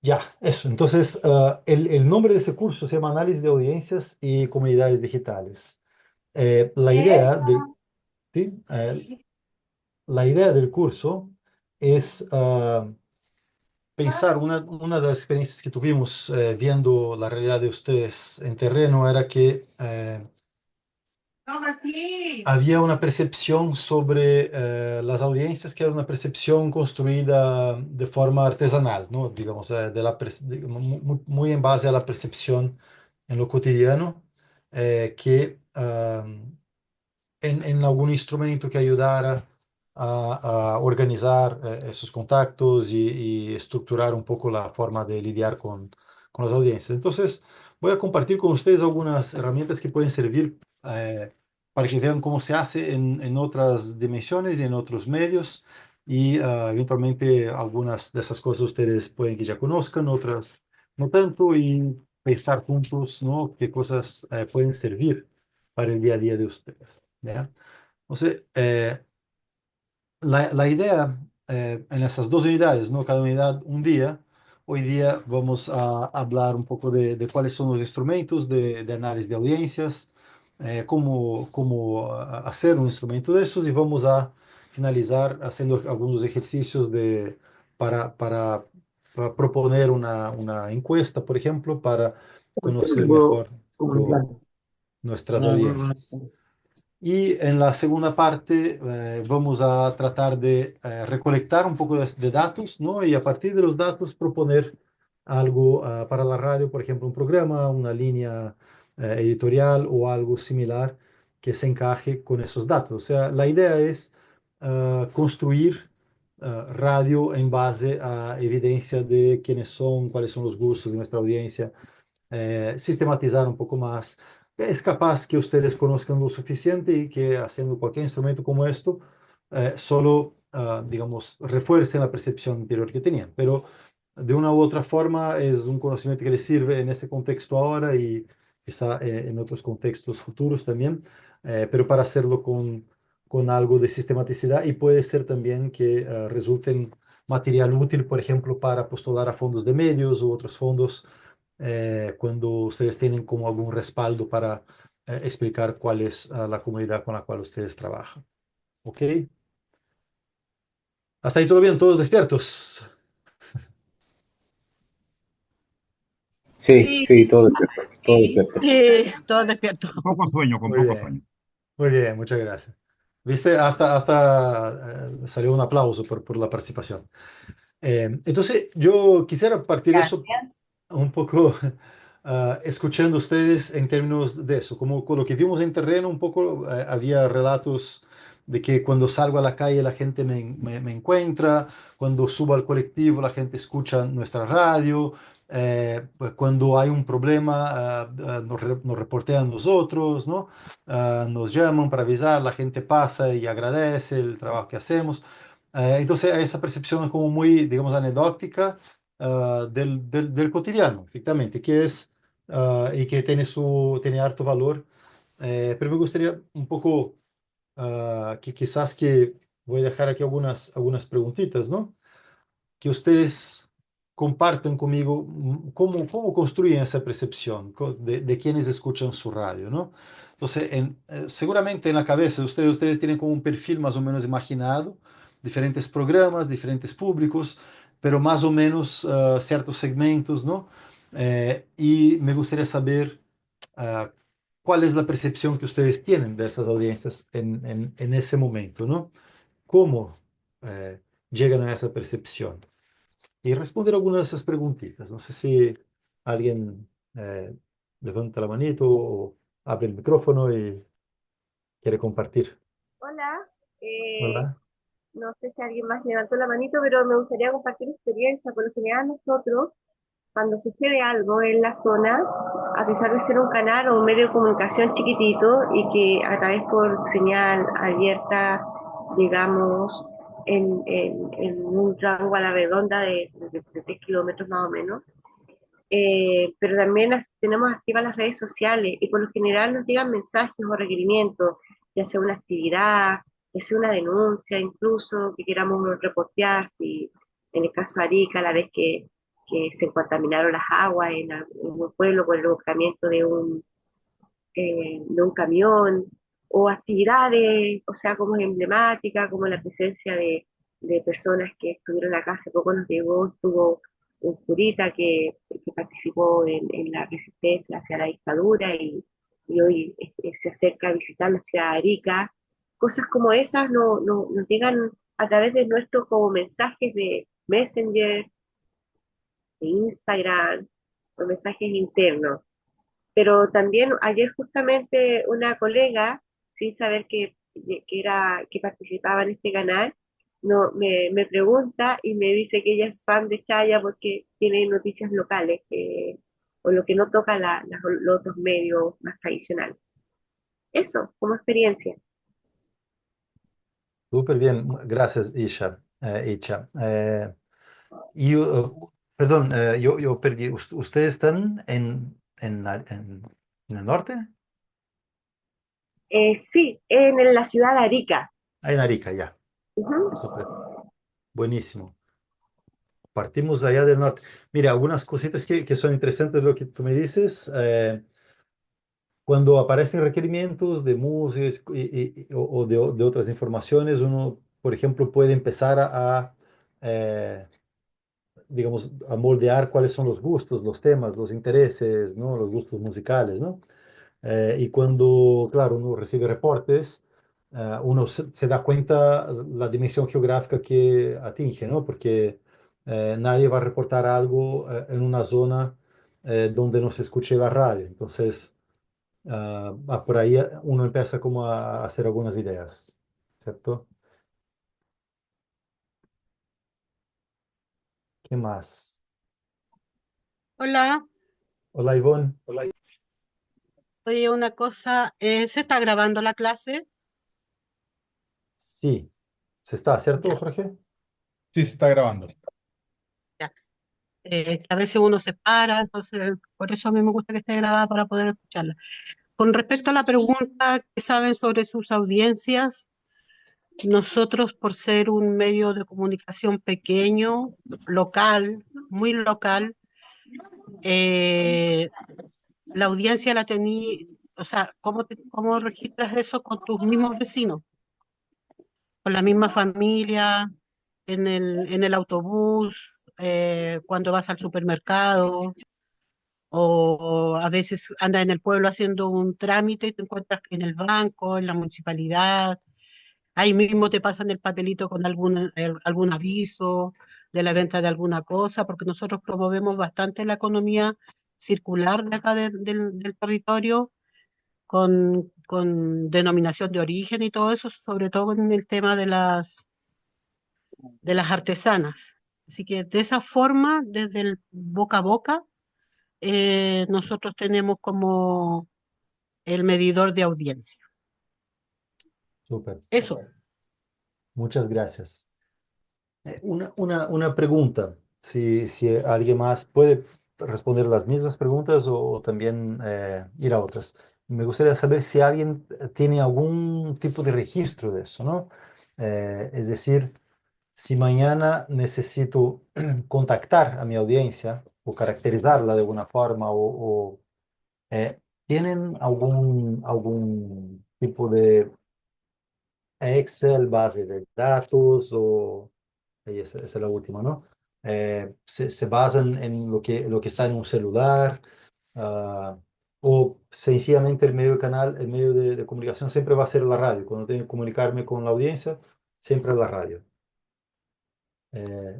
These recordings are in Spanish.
Ya, eso. Entonces, el nombre de ese curso se llama Análisis de Audiencias y Comunidades Digitales. La idea de, ¿sí? La idea del curso es pensar, una de las experiencias que tuvimos viendo la realidad de ustedes en terreno era que había una percepción sobre las audiencias que era una percepción construida de forma artesanal, ¿no? Digamos, muy en base a la percepción en lo cotidiano, que en algún instrumento que ayudara a organizar esos contactos y estructurar un poco la forma de lidiar con las audiencias. Entonces, voy a compartir con ustedes algunas herramientas que pueden servir para que vean cómo se hace en otras dimensiones y en otros medios. Y eventualmente algunas de esas cosas ustedes pueden que ya conozcan, otras no tanto, y pensar juntos, ¿no? Qué cosas pueden servir para el día a día de ustedes. ¿Ya? Entonces, la idea en esas dos unidades, ¿no? Cada unidad un día, hoy día vamos a hablar un poco de cuáles son los instrumentos de análisis de audiencias, cómo hacer un instrumento de esos y vamos a finalizar haciendo algunos ejercicios para proponer una encuesta, por ejemplo, para conocer Tengo mejor comunicarme. nuestras audiencias. Y en la segunda parte vamos a tratar de recolectar un poco de datos, ¿no? Y a partir de los datos proponer algo para la radio, por ejemplo, un programa, una línea editorial o algo similar que se encaje con esos datos. O sea, la idea es construir radio en base a evidencia de quiénes son, cuáles son los gustos de nuestra audiencia, sistematizar un poco más. Es capaz que ustedes conozcan lo suficiente y que haciendo cualquier instrumento como esto, solo, digamos, refuercen la percepción anterior que tenían. Pero de una u otra forma es un conocimiento que les sirve en este contexto ahora y quizá en otros contextos futuros también, pero para hacerlo con algo de sistematicidad y puede ser también que resulten material útil, por ejemplo, para postular a fondos de medios u otros fondos cuando ustedes tienen como algún respaldo para explicar cuál es la comunidad con la cual ustedes trabajan. ¿Ok? Hasta ahí todo bien, todos despiertos. Sí, Sí, sí, todo despierto, todo despierto. todo despierto. Con poco sueño, con Muy poco bien, sueño. muy bien, muchas gracias. Viste, hasta salió un aplauso por la participación. Entonces, yo quisiera partir eso Gracias. un poco escuchando ustedes en términos de eso, como con lo que vimos en terreno, un poco había relatos de que cuando salgo a la calle la gente me encuentra, cuando subo al colectivo la gente escucha nuestra radio, pues cuando hay un problema nos reportean nosotros, ¿no? Nos llaman para avisar, la gente pasa y agradece el trabajo que hacemos. Entonces, esa percepción es como muy, digamos, anecdótica del cotidiano, efectivamente, que es y que tiene harto valor. Pero me gustaría un poco que quizás que voy a dejar aquí algunas preguntitas, ¿no? Que ustedes compartan conmigo cómo construyen esa percepción de quienes escuchan su radio, ¿no? Entonces, seguramente en la cabeza de ustedes tienen como un perfil más o menos imaginado, diferentes programas, diferentes públicos, pero más o menos ciertos segmentos, ¿no? Y me gustaría saber ah, cuál es la percepción que ustedes tienen de esas audiencias en ese momento, ¿no? ¿Cómo llegan a esa percepción? Y responder algunas de esas preguntitas. No sé si alguien eh, levanta la manito o abre el micrófono y quiere compartir. Hola, Hola. no sé si alguien más levantó la manito, pero me gustaría compartir experiencia. Por lo general nosotros, cuando sucede algo en la zona, a pesar de ser un canal o un medio de comunicación chiquitito y que a través por señal abierta, digamos, en un rango a la redonda de 3 kilómetros más o menos, pero también tenemos activas las redes sociales y por lo general nos llegan mensajes o requerimientos, ya sea una actividad, ya sea una denuncia, incluso que queramos reportear, si en el caso de Arica, la vez que que se contaminaron las aguas en un pueblo por el volcamiento de un camión, o actividades, o sea, como emblemática, como la presencia de personas que estuvieron acá. Hace poco nos llegó, estuvo un curita que participó en la resistencia hacia la dictadura y hoy se acerca a visitar la ciudad de Arica. Cosas como esas nos llegan a través de nuestros como mensajes de Messenger, de Instagram, o mensajes internos. Pero también ayer justamente una colega, sin saber que participaba en este canal, no, me pregunta y me dice que ella es fan de Chaya porque tiene noticias locales, o lo que no toca los otros medios más tradicionales. Eso, como experiencia. Súper bien, gracias, Isha. Perdón, yo perdí. ¿Ustedes están en el norte? Sí, en la ciudad de Arica. Ah, en Arica, ya. Ujú. Súper, buenísimo. Partimos allá del norte. Mira, algunas cositas que son interesantes de lo que tú me dices. Cuando aparecen requerimientos de música o de otras informaciones, uno, por ejemplo, puede empezar digamos, a moldear cuáles son los gustos, los temas, los intereses, ¿no? Los gustos musicales, ¿no? Y cuando, claro, uno recibe reportes, uno se da cuenta la dimensión geográfica que atinge, ¿no? Porque nadie va a reportar algo en una zona donde no se escuche la radio. Entonces, por ahí uno empieza como a hacer algunas ideas, ¿cierto? ¿Qué más? Hola, Hola, Ivonne. oye, una cosa, ¿se está grabando la clase? Sí, se está, ¿cierto, Ya, Jorge? Sí, se está grabando. ya. A veces uno se para, entonces por eso a mí me gusta que esté grabada para poder escucharla. Con respecto a la pregunta que saben sobre sus audiencias, nosotros por ser un medio de comunicación pequeño, local, muy local, eh, la audiencia la tení, o sea, ¿cómo registras eso con tus mismos vecinos? Con la misma familia, en el autobús, cuando vas al supermercado, o a veces andas en el pueblo haciendo un trámite y te encuentras en el banco, en la municipalidad, ahí mismo te pasan el papelito con algún aviso de la venta de alguna cosa, porque nosotros promovemos bastante la economía circular de acá del territorio, con denominación de origen y todo eso, sobre todo en el tema de las artesanas. Así que de esa forma, desde el boca a boca, nosotros tenemos como el medidor de audiencia. Súper, Eso. muchas gracias. Una pregunta, si alguien más puede responder las mismas preguntas o también ir a otras. Me gustaría saber si alguien tiene algún tipo de registro de eso, ¿no? Es decir, si mañana necesito contactar a mi audiencia o caracterizarla de alguna forma ¿tienen algún tipo de Excel, base de datos o ahí esa es la última, ¿no? Se basan en lo que está en un celular, ah, o sencillamente el medio de comunicación siempre va a ser la radio. Cuando tengo que comunicarme con la audiencia, siempre la radio.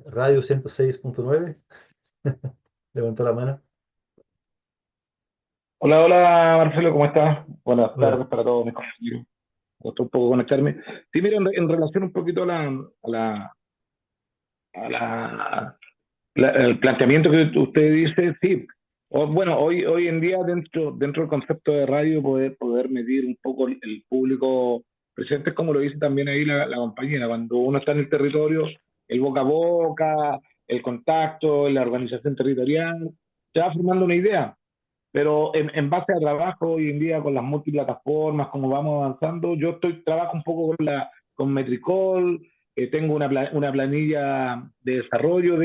Radio 106.9, levantó la mano. Hola, hola Marcelo, ¿cómo estás? Buenas Hola, tardes para todos mis compañeros. Costó un poco conectarme. Sí, mira, en relación un poquito al planteamiento que usted dice, sí. Bueno, hoy en día dentro del concepto de radio poder medir un poco el público presente, como lo dice también ahí la compañera, cuando uno está en el territorio, el boca a boca, el contacto, la organización territorial, se va formando una idea. Pero en base a trabajo hoy en día con las multiplataformas, como vamos avanzando, trabajo un poco con Metricol, tengo una planilla de desarrollo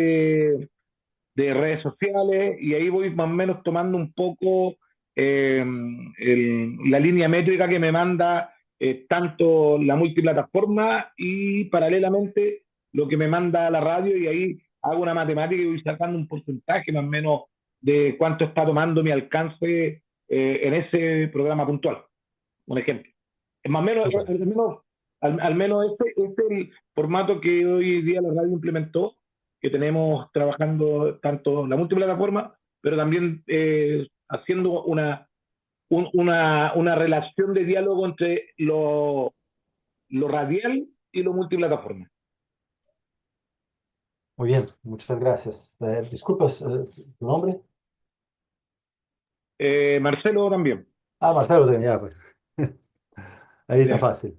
de redes sociales, y ahí voy más o menos tomando un poco la línea métrica que me manda tanto la multiplataforma y paralelamente lo que me manda la radio, y ahí hago una matemática y voy sacando un porcentaje más o menos de cuánto está tomando mi alcance en ese programa puntual, un ejemplo. Es más o menos, Súper. al menos este es el formato que hoy día la radio implementó, que tenemos trabajando tanto la multiplataforma, pero también haciendo una relación de diálogo entre lo radial y lo multiplataforma. Muy bien, muchas gracias. Disculpas, ¿tu nombre? Marcelo también. Ah, Marcelo, ya, pues. Ahí está Ya. fácil.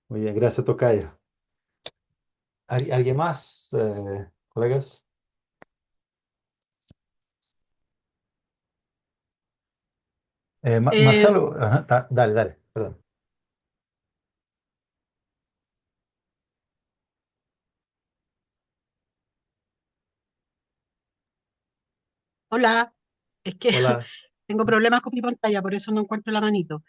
Muy bien, gracias, Tocayo. ¿Alguien más, colegas? Eh, Marcelo, ajá, dale, dale, perdón. Hola, es que Hola. tengo problemas con mi pantalla, por eso no encuentro la manito.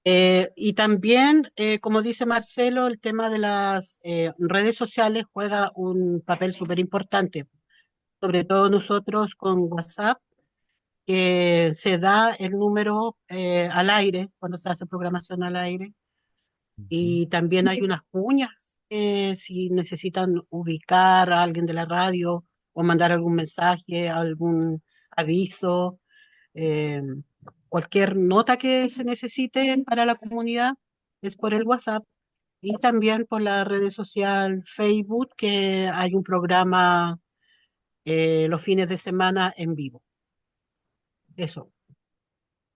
Y también, como dice Marcelo, el tema de las redes sociales juega un papel súper importante, sobre todo nosotros con WhatsApp, que se da el número al aire, cuando se hace programación al aire, Ujú. y también hay unas cuñas si necesitan ubicar a alguien de la radio o mandar algún mensaje, algún aviso, eh, cualquier nota que se necesite para la comunidad es por el WhatsApp y también por la red social Facebook, que hay un programa los fines de semana en vivo. Eso.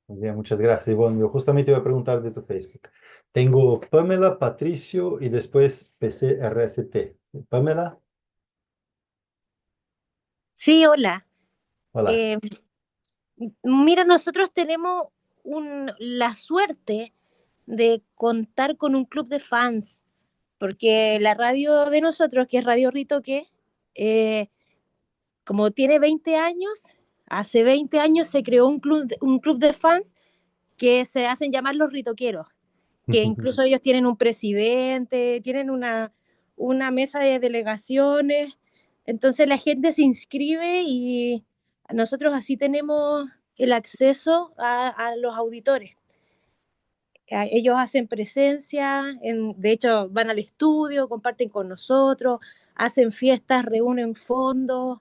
Muy bien, muchas gracias. Y bueno, yo justamente iba a preguntar de tu Facebook. Tengo Pamela, Patricio y después PCRST. Pamela, Sí, hola. hola. Eh, Mira, nosotros tenemos la suerte de contar con un club de fans, porque la radio de nosotros, que es Radio Ritoque, eh, como tiene 20 años, hace 20 años se creó un club de fans que se hacen llamar los ritoqueros, que incluso ellos tienen un presidente, tienen una mesa de delegaciones, entonces la gente se inscribe y nosotros así tenemos el acceso a los auditores. Ellos hacen presencia, de hecho van al estudio, comparten con nosotros, hacen fiestas, reúnen fondos.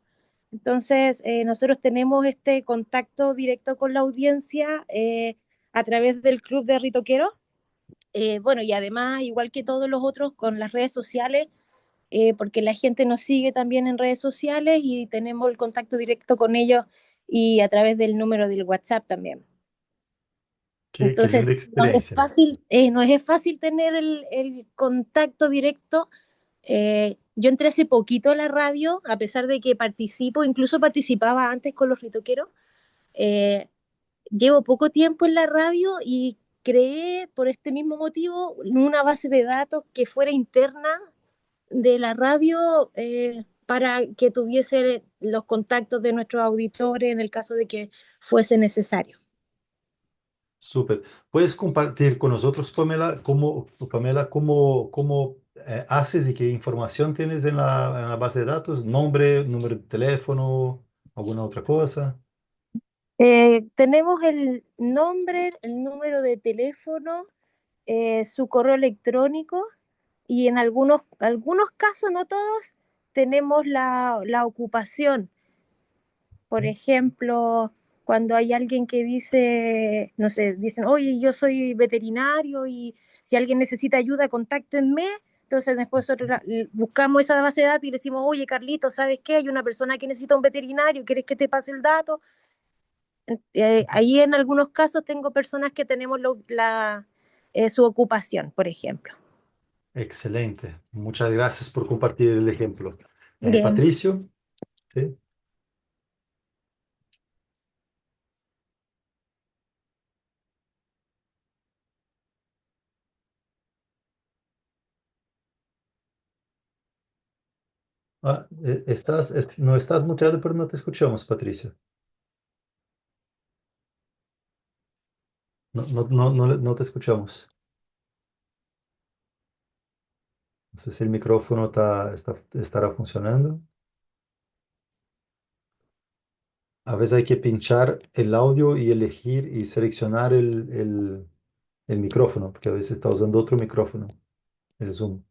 Entonces, nosotros tenemos este contacto directo con la audiencia a través del Club de Ritoqueros. Bueno, y además, igual que todos los otros, con las redes sociales, porque la gente nos sigue también en redes sociales y tenemos el contacto directo con ellos y a través del número del WhatsApp también. Qué Entonces, linda experiencia. nos es fácil tener el contacto directo. Yo entré hace poquito a la radio, a pesar de que participo, incluso participaba antes con los ritoqueros. Eh, Llevo poco tiempo en la radio y creé por este mismo motivo una base de datos que fuera interna de la radio para que tuviese los contactos de nuestros auditores en el caso de que fuese necesario. Súper. ¿Puedes compartir con nosotros, Pamela, cómo haces y qué información tienes en la base de datos? Nombre, número de teléfono, alguna otra cosa. Tenemos el nombre, el número de teléfono, su correo electrónico y en algunos casos, no todos, tenemos la ocupación. Por ejemplo, cuando hay alguien que dice, no sé, dicen, oye, yo soy veterinario y si alguien necesita ayuda, contáctenme. Entonces después nosotros buscamos esa base de datos y le decimos, oye, Carlito, ¿sabes qué? Hay una persona que necesita un veterinario, ¿quieres que te pase el dato? Ahí en algunos casos tengo personas que tenemos su ocupación, por ejemplo. Excelente. Muchas gracias por compartir el ejemplo. Bien. Patricio, ¿sí? No estás muteado, pero no te escuchamos, Patricio. No te escuchamos. No sé si el micrófono estará funcionando. A veces hay que pinchar el audio y elegir y seleccionar el micrófono, porque a veces está usando otro micrófono, el Zoom.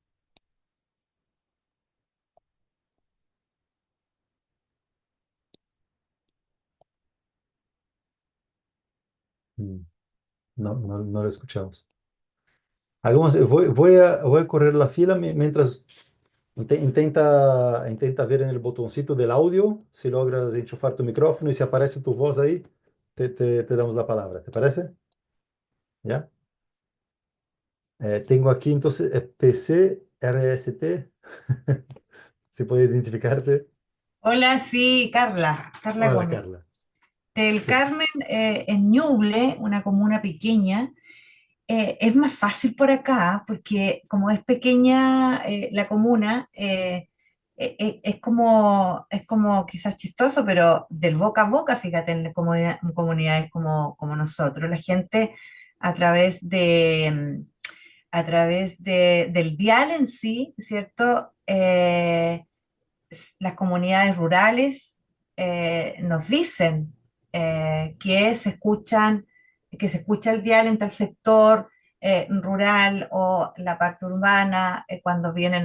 Mm, no lo escuchamos. Voy a correr la fila mientras intenta ver en el botoncito del audio si logras enchufar tu micrófono y si aparece tu voz ahí, te damos la palabra. ¿Te parece? ¿Ya? Tengo aquí entonces PC RST. Si puede identificarte. Hola, sí, Carla Hola, Gómez. Carla. Del Carmen, en Ñuble, una comuna pequeña, es más fácil por acá porque como es pequeña la comuna, es como quizás chistoso, pero del boca a boca, fíjate, en comunidades como nosotros, la gente a través del dial en sí, ¿cierto? Las comunidades rurales nos dicen que que se escucha el dial en tal sector rural o la parte urbana, cuando vienen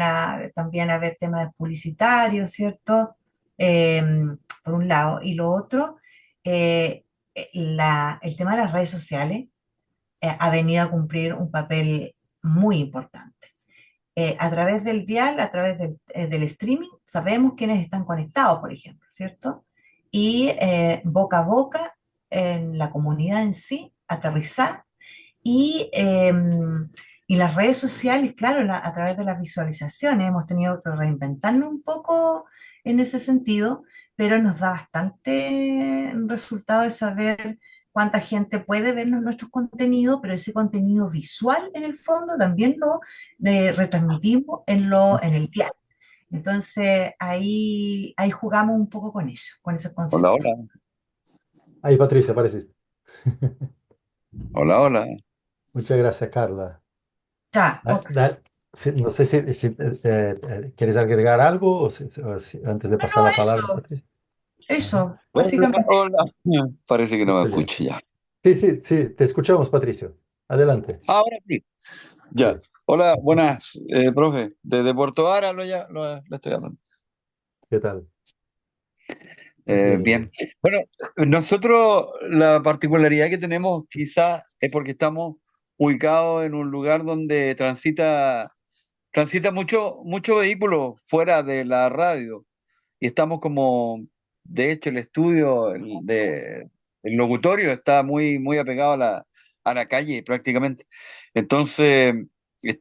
también a ver temas publicitarios, ¿cierto? Eh, por un lado. Y lo otro, el tema de las redes sociales ha venido a cumplir un papel muy importante. A través del dial, a través del streaming, sabemos quiénes están conectados, por ejemplo, ¿cierto? Y boca a boca, en la comunidad en sí, aterrizar y, eh, y las redes sociales, claro, a través de las visualizaciones, hemos tenido que reinventarnos un poco en ese sentido, pero nos da bastante resultado de saber cuánta gente puede vernos nuestros contenidos, pero ese contenido visual en el fondo también lo retransmitimos en el dial. Entonces ahí jugamos un poco con eso, con esos Hola, conceptos. hola, Ahí, Patricia, apareciste. hola, hola. Muchas gracias, Carla. Ya, Ah, sí, no sé si quieres agregar algo o antes de pasar bueno, la palabra a Patricia. Ajá. eso, Hola, básicamente. hola. Parece que no me Muy bien. escucho ya. Sí, te escuchamos, Patricio. Adelante. Ahora sí. Ya. Sí. Hola, buenas, profe. Desde Puerto Vara lo estoy hablando. ¿Qué tal? Bien, Bien. bien. Bueno, nosotros la particularidad que tenemos quizás es porque estamos ubicados en un lugar donde transita mucho vehículo fuera de la radio. Y estamos como, de hecho, el estudio el locutorio está muy apegado a la calle prácticamente. Entonces,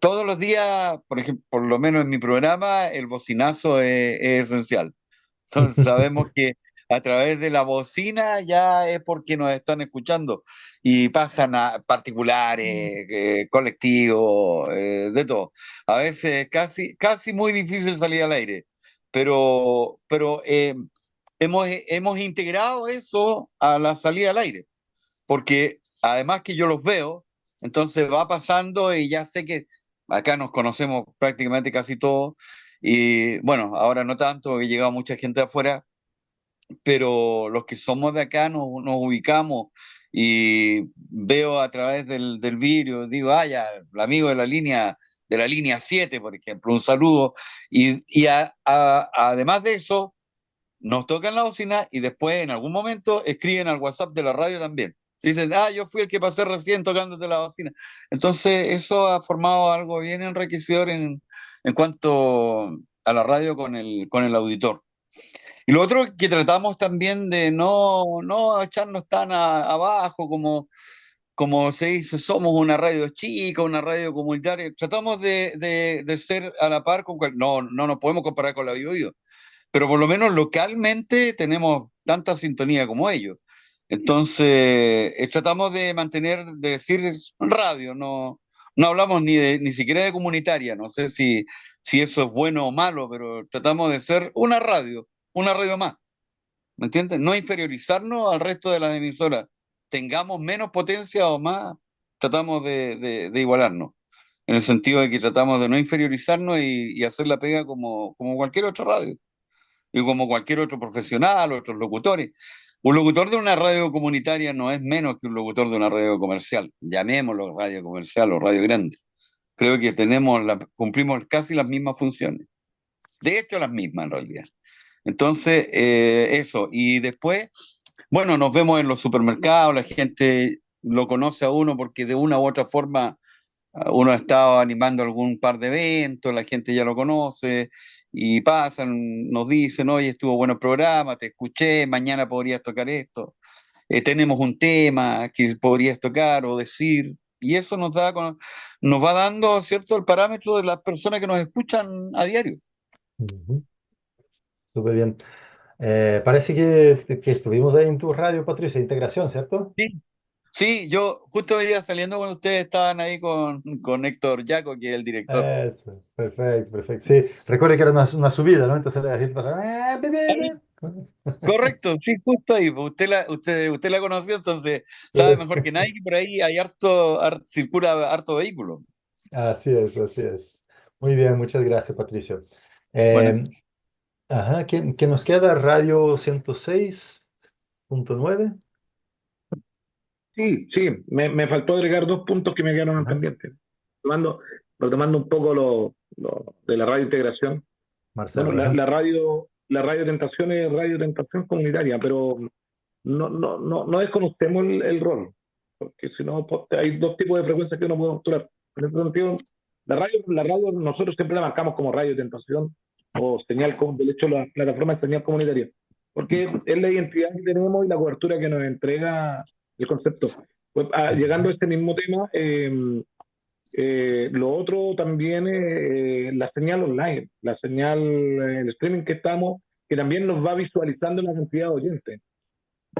todos los días, por ejemplo, por lo menos en mi programa, el bocinazo es esencial. Entonces, sabemos que a través de la bocina ya es porque nos están escuchando y pasan a particulares, colectivos, de todo. A veces casi muy difícil salir al aire, pero hemos integrado eso a la salida al aire, porque además que yo los veo, entonces va pasando y ya sé que acá nos conocemos prácticamente casi todos, y bueno, ahora no tanto, porque llega mucha gente de afuera, pero los que somos de acá nos ubicamos y veo a través del vidrio, digo, ya, el amigo de la línea 7 por ejemplo, un saludo, además de eso nos tocan la bocina y después en algún momento escriben al WhatsApp de la radio también. Dicen, yo fui el que pasé recién tocándote la bocina. Entonces, eso ha formado algo bien enriquecedor en cuanto a la radio con el auditor. Y lo otro que tratamos también de no echarnos tan abajo como se dice, somos una radio chica, una radio comunitaria. Tratamos de ser a la par no nos podemos comparar con la Bio, pero por lo menos localmente tenemos tanta sintonía como ellos. Entonces, tratamos de mantener, de decir radio, no hablamos ni siquiera de comunitaria, no sé si eso es bueno o malo, pero tratamos de ser una radio más, ¿me entiendes? No inferiorizarnos al resto de las emisoras, tengamos menos potencia o más, tratamos de igualarnos, en el sentido de que tratamos de no inferiorizarnos y hacer la pega como cualquier otra radio, y como cualquier otro profesional, otros locutores. Un locutor de una radio comunitaria no es menos que un locutor de una radio comercial, llamémoslo radio comercial o radio grande. Creo que cumplimos casi las mismas funciones. De hecho, las mismas en realidad. Entonces, eso. Y después, bueno, nos vemos en los supermercados, la gente lo conoce a uno porque de una u otra forma uno ha estado animando algún par de eventos, la gente ya lo conoce y pasan, nos dicen, oye, estuvo bueno el programa, te escuché, mañana podrías tocar esto, tenemos un tema que podrías tocar o decir, y eso nos va dando, ¿cierto?, el parámetro de las personas que nos escuchan a diario. Ujú. Súper bien. Parece que estuvimos ahí en tu radio, Patricia, Integración, ¿cierto? Sí. Sí, yo justo venía saliendo cuando ustedes estaban ahí con Héctor Yaco, que es el director. Eso, perfecto, perfecto. Sí, recuerde que era una subida, ¿no? Entonces la gente pasaba. Correcto, sí, justo ahí, pues usted la conoció, entonces sabe mejor que nadie que por ahí hay circula harto vehículo. Así es, así es. Muy bien, muchas gracias, Patricio. Bueno, Ajá, ¿qué nos queda? Radio 106.9. Sí, sí, me faltó agregar dos puntos que me quedaron Ajá, pendientes. Retomando un poco lo de la radio integración. Bueno, Marcelo, ajá. la radio Tentación es radio Tentación comunitaria, pero no desconocemos el rol, porque si no, pues, hay dos tipos de frecuencias que uno puede capturar. En ese sentido, la radio nosotros siempre la marcamos como radio Tentación o señal, de hecho, la plataforma es señal comunitaria, porque es la identidad que tenemos y la cobertura que nos entrega el concepto. Pues, llegando a este mismo tema, lo otro también es la señal online, la señal, el streaming que estamos, que también nos va visualizando la cantidad de oyentes.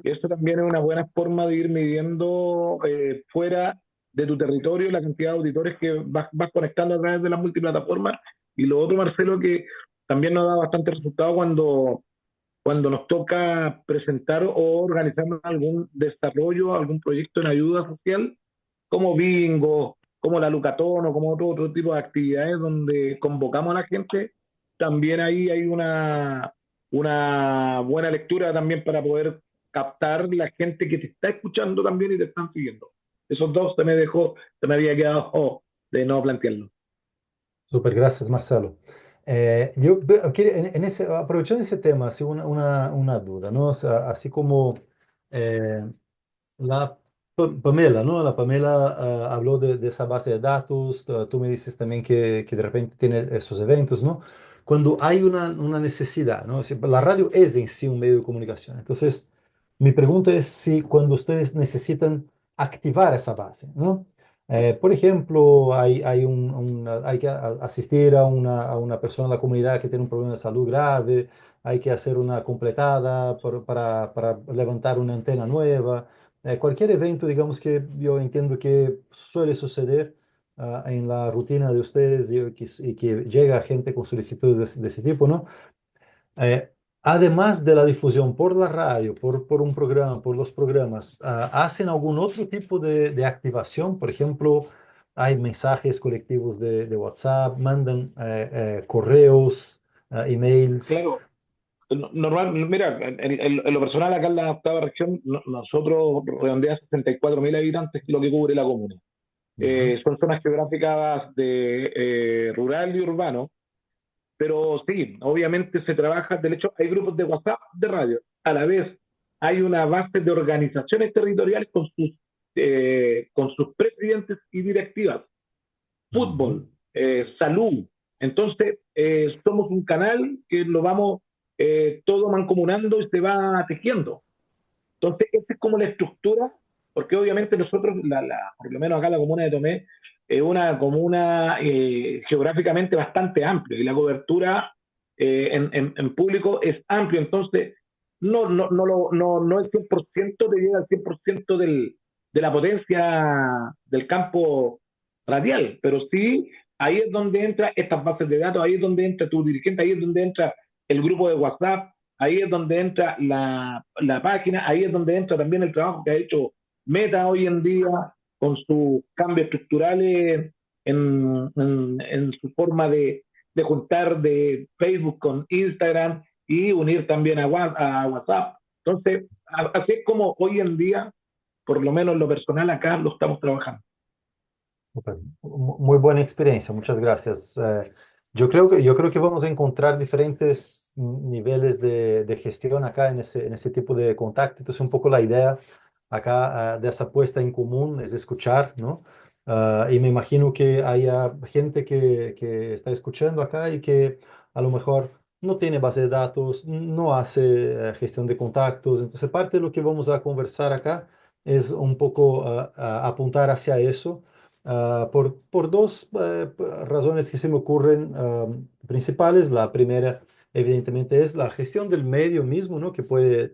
Eso también es una buena forma de ir midiendo fuera de tu territorio la cantidad de auditores que vas conectando a través de las multiplataformas. Y lo otro, Marcelo, que también nos da bastante resultado cuando nos toca presentar o organizar algún desarrollo, algún proyecto en ayuda social, como bingo, como la Lucatón o como otro tipo de actividades donde convocamos a la gente, también ahí hay una buena lectura también para poder captar la gente que te está escuchando también y te están siguiendo. Esos dos se me había quedado de no plantearlo. Súper, gracias, Marcelo. Aprovechando ese tema, así una duda, ¿no? O sea, así como eh, la Pamela, ¿no? La Pamela habló de esa base de datos, tú me dices también que de repente tiene esos eventos, ¿no? Cuando hay una necesidad, ¿no? Si la radio es en sí un medio de comunicación. Entonces, mi pregunta es si cuando ustedes necesitan activar esa base, ¿no? Por ejemplo, hay que asistir a una persona en la comunidad que tiene un problema de salud grave, hay que hacer una completada para levantar una antena nueva. Cualquier evento, digamos que yo entiendo que suele suceder en la rutina de ustedes y que llega gente con solicitudes de ese tipo, ¿no? Eh, Además de la difusión por la radio, por un programa, por los programas, ¿hacen algún otro tipo de activación? Por ejemplo, hay mensajes colectivos de WhatsApp, mandan correos, emails. Claro, normal, mira, en lo personal acá en la octava región, nosotros redondeamos 64.000 habitantes, lo que cubre la comuna. Ujú. Son zonas geográficas de rural y urbano, pero sí, obviamente se trabaja, de hecho hay grupos de WhatsApp de radio, a la vez hay una base de organizaciones territoriales con sus presidentes y directivas, Ujú. fútbol, salud. Entonces, somos un canal que lo vamos todo mancomunando y se va tejiendo. Entonces, esa es como la estructura, porque obviamente nosotros, por lo menos acá la comuna de Tomé, es una comuna geográficamente bastante amplia y la cobertura en público es amplia, entonces no el 100% te llega al 100% de la potencia del campo radial, pero sí ahí es donde entra estas bases de datos, ahí es donde entra tu dirigente, ahí es donde entra el grupo de WhatsApp, ahí es donde entra la página, ahí es donde entra también el trabajo que ha hecho Meta hoy en día con sus cambios estructurales en su forma de juntar de Facebook con Instagram y unir también a WhatsApp. Entonces, así es como hoy en día, por lo menos en lo personal acá, lo estamos trabajando. Súper. Muy buena experiencia, muchas gracias. Yo creo que vamos a encontrar diferentes niveles de gestión acá en ese tipo de contacto. Entonces, un poco la idea acá de esa puesta en común es escuchar, ¿no? Y me imagino que haya gente que está escuchando acá y que a lo mejor no tiene base de datos, no hace gestión de contactos. Entonces, parte de lo que vamos a conversar acá es un poco apuntar hacia eso por dos razones que se me ocurren principales. La primera, evidentemente, es la gestión del medio mismo, ¿no? Que puede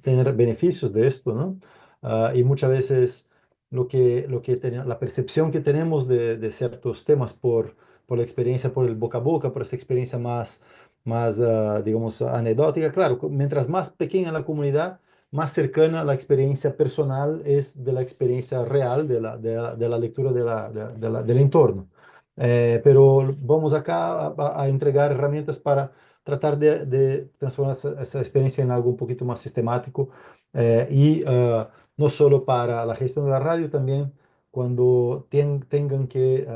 tener beneficios de esto, ¿no? Y muchas veces la percepción que tenemos de ciertos temas por la experiencia, por el boca a boca, por esa experiencia más digamos, anecdótica. Claro, mientras más pequeña la comunidad, más cercana a la experiencia personal es de la experiencia real de la lectura del entorno. Pero vamos acá a entregar herramientas para tratar de transformar esa experiencia en algo un poquito más sistemático y no solo para la gestión de la radio, también cuando tengan que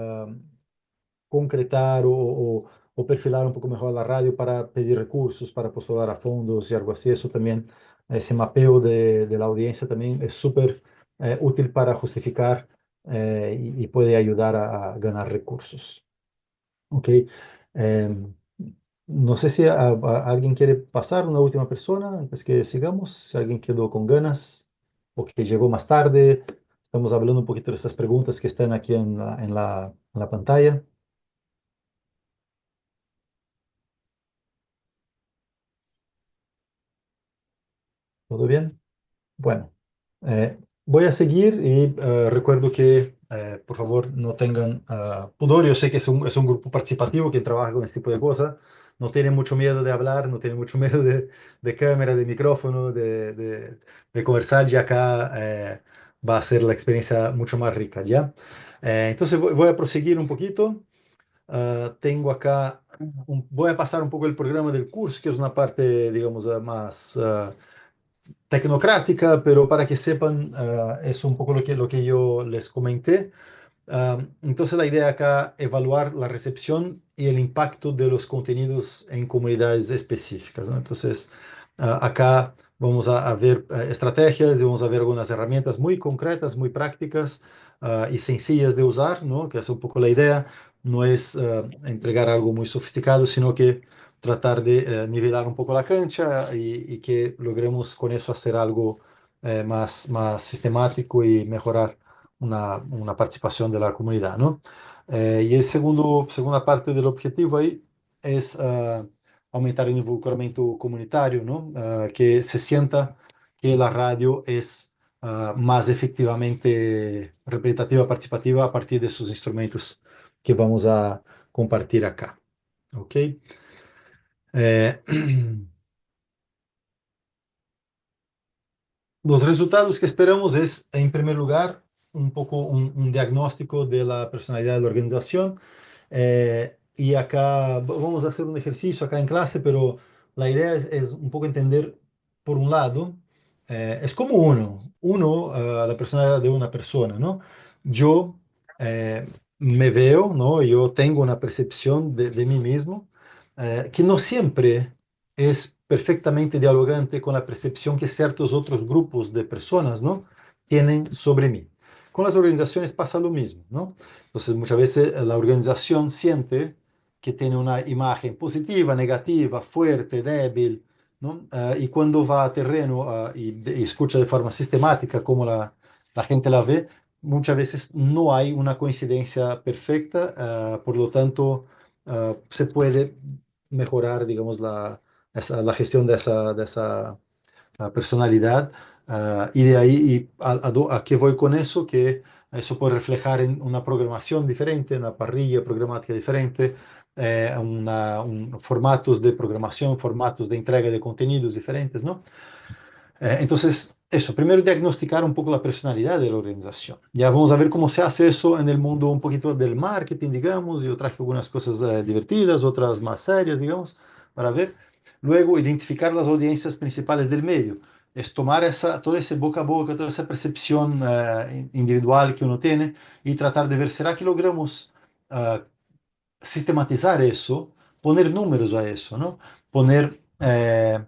concretar o perfilar un poco mejor la radio para pedir recursos, para postular a fondos y algo así. Eso también, ese mapeo de la audiencia también es súper útil para justificar y puede ayudar a ganar recursos. Ok. Em, no sé si alguien quiere pasar, una última persona, antes que sigamos, si alguien quedó con ganas o que llegó más tarde. Estamos hablando un poquito de estas preguntas que están aquí en la pantalla. ¿Todo bien? Bueno, voy a seguir y recuerdo que por favor no tengan pudor. Yo sé que es un grupo participativo que trabaja con este tipo de cosas. No tiene mucho miedo de hablar, no tiene mucho miedo de cámara, de micrófono, de conversar. Ya acá va a ser la experiencia mucho más rica, ¿ya? Entonces voy a proseguir un poquito. Tengo acá, voy a pasar un poco el programa del curso, que es una parte, digamos, más tecnocrática, pero para que sepan, es un poco lo que yo les comenté. Entonces la idea acá es evaluar la recepción y el impacto de los contenidos en comunidades específicas, ¿no? Entonces acá vamos a ver estrategias y vamos a ver algunas herramientas muy concretas, muy prácticas y sencillas de usar, ¿no? Que es un poco la idea. No es entregar algo muy sofisticado, sino que tratar de nivelar un poco la cancha y que logremos con eso hacer algo más sistemático y mejorar una participación de la comunidad, ¿no? Y el segunda parte del objetivo ahí es aumentar el involucramiento comunitario, ¿no? Que se sienta que la radio es más efectivamente representativa, participativa a partir de sus instrumentos que vamos a compartir acá. ¿Ok? Eh, Los resultados que esperamos es, en primer lugar, un poco un diagnóstico de la personalidad de la organización. Y acá vamos a hacer un ejercicio acá en clase, pero la idea es un poco entender, por un lado, es como la personalidad de una persona, ¿no? Yo me veo, ¿no? Yo tengo una percepción de mí mismo que no siempre es perfectamente dialogante con la percepción que ciertos otros grupos de personas, ¿no? tienen sobre mí. Con las organizaciones pasa lo mismo, ¿no? Entonces, muchas veces la organización siente que tiene una imagen positiva, negativa, fuerte, débil, ¿no? Y cuando va a terreno y escucha de forma sistemática cómo la gente la ve, muchas veces no hay una coincidencia perfecta, por lo tanto, se puede mejorar, digamos, la gestión de esa personalidad. Y de ahí, a qué voy con eso, que Eso puede reflejar en una programación diferente, una parrilla programática diferente, formatos de programación, formatos de entrega de contenidos diferentes, ¿no? Entonces, eso, primero diagnosticar un poco la personalidad de la organización. Ya vamos a ver cómo se hace eso en el mundo un poquito del marketing, digamos. Yo traje algunas cosas divertidas, otras más serias, digamos, para ver. Luego, identificar las audiencias principales del medio. Es tomar todo ese boca a boca, toda esa percepción individual que uno tiene y tratar de ver, ¿será que logramos sistematizar eso, poner números a eso, ¿no? Poner de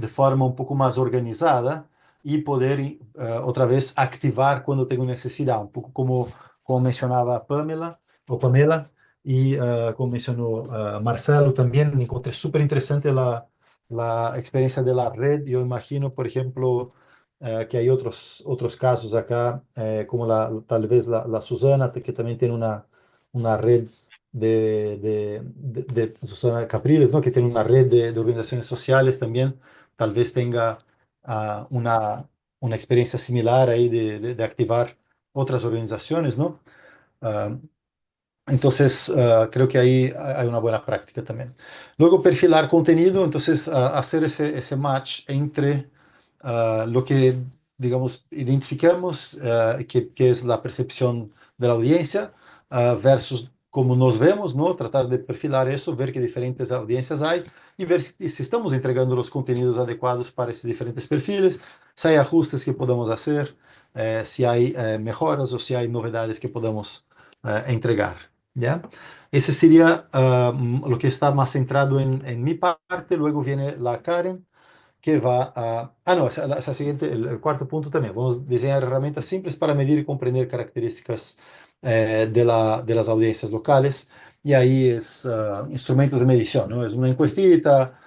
forma un poco más organizada y poder otra vez activar cuando tengo necesidad, un poco como mencionaba Pamela y como mencionó Marcelo también. Me encontré súper interesante la experiencia de la red. Yo imagino, por ejemplo, que hay otros casos acá, como tal vez la Susana, que también tiene una red de Susana Capriles, ¿no? Que tiene una red de organizaciones sociales también, tal vez tenga una experiencia similar ahí de activar otras organizaciones, ¿no? Ah, entonces, creo que ahí hay una buena práctica también. Luego, perfilar contenido, entonces, hacer ese match entre lo que, digamos, identificamos, que es la percepción de la audiencia, versus cómo nos vemos, ¿no? Tratar de perfilar eso, ver qué diferentes audiencias hay y ver si estamos entregando los contenidos adecuados para esos diferentes perfiles, si hay ajustes que podamos hacer, si hay mejoras o si hay novedades que podamos entregar. ¿Ya? Ese sería lo que está más centrado en mi parte. Luego viene la Karen, que va a... Ah, no, esa siguiente, el cuarto punto también. Vamos a diseñar herramientas simples para medir y comprender características de las audiencias locales. Y ahí es instrumentos de medición, ¿no? Es una encuestita,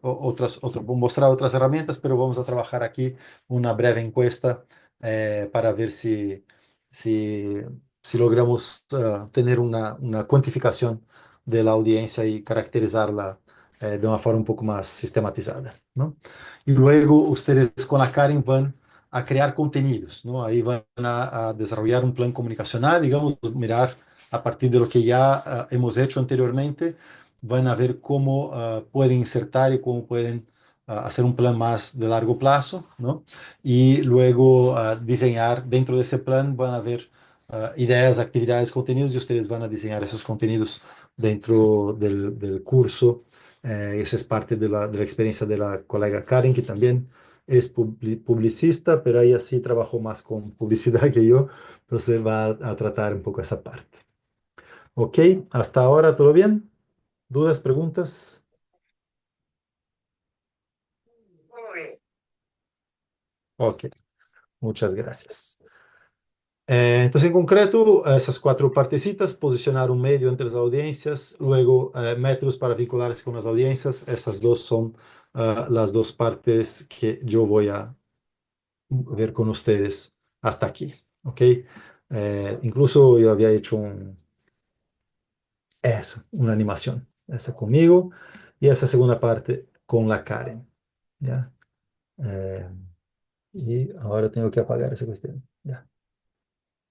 mostrar otras herramientas, pero vamos a trabajar aquí una breve encuesta para ver si, si logramos tener una cuantificación de la audiencia y caracterizarla de una forma un poco más sistematizada, ¿no? Y luego ustedes con la Karen van a crear contenidos, ¿no? Ahí van a desarrollar un plan comunicacional, digamos, mirar a partir de lo que ya hemos hecho anteriormente, van a ver cómo pueden insertar y cómo pueden hacer un plan más de largo plazo, ¿no? Y luego diseñar dentro de ese plan, van a ver ideas, actividades, contenidos, y ustedes van a diseñar esos contenidos dentro del curso. Eso es parte de la experiencia de la colega Karen, que también es publicista, pero ella sí trabajó más con publicidad que yo, entonces va a tratar un poco esa parte. Ok, hasta ahora todo bien. ¿Dudas, preguntas? Ok, muchas gracias. Entonces, en concreto, esas cuatro partecitas: posicionar un medio entre las audiencias, luego métodos para vincularse con las audiencias. Esas dos son las dos partes que yo voy a ver con ustedes hasta aquí, ¿ok? Incluso yo había hecho una animación, esa conmigo y esa segunda parte con la Karen, ¿ya? Eh, y ahora tengo que apagar esa cuestión, ya,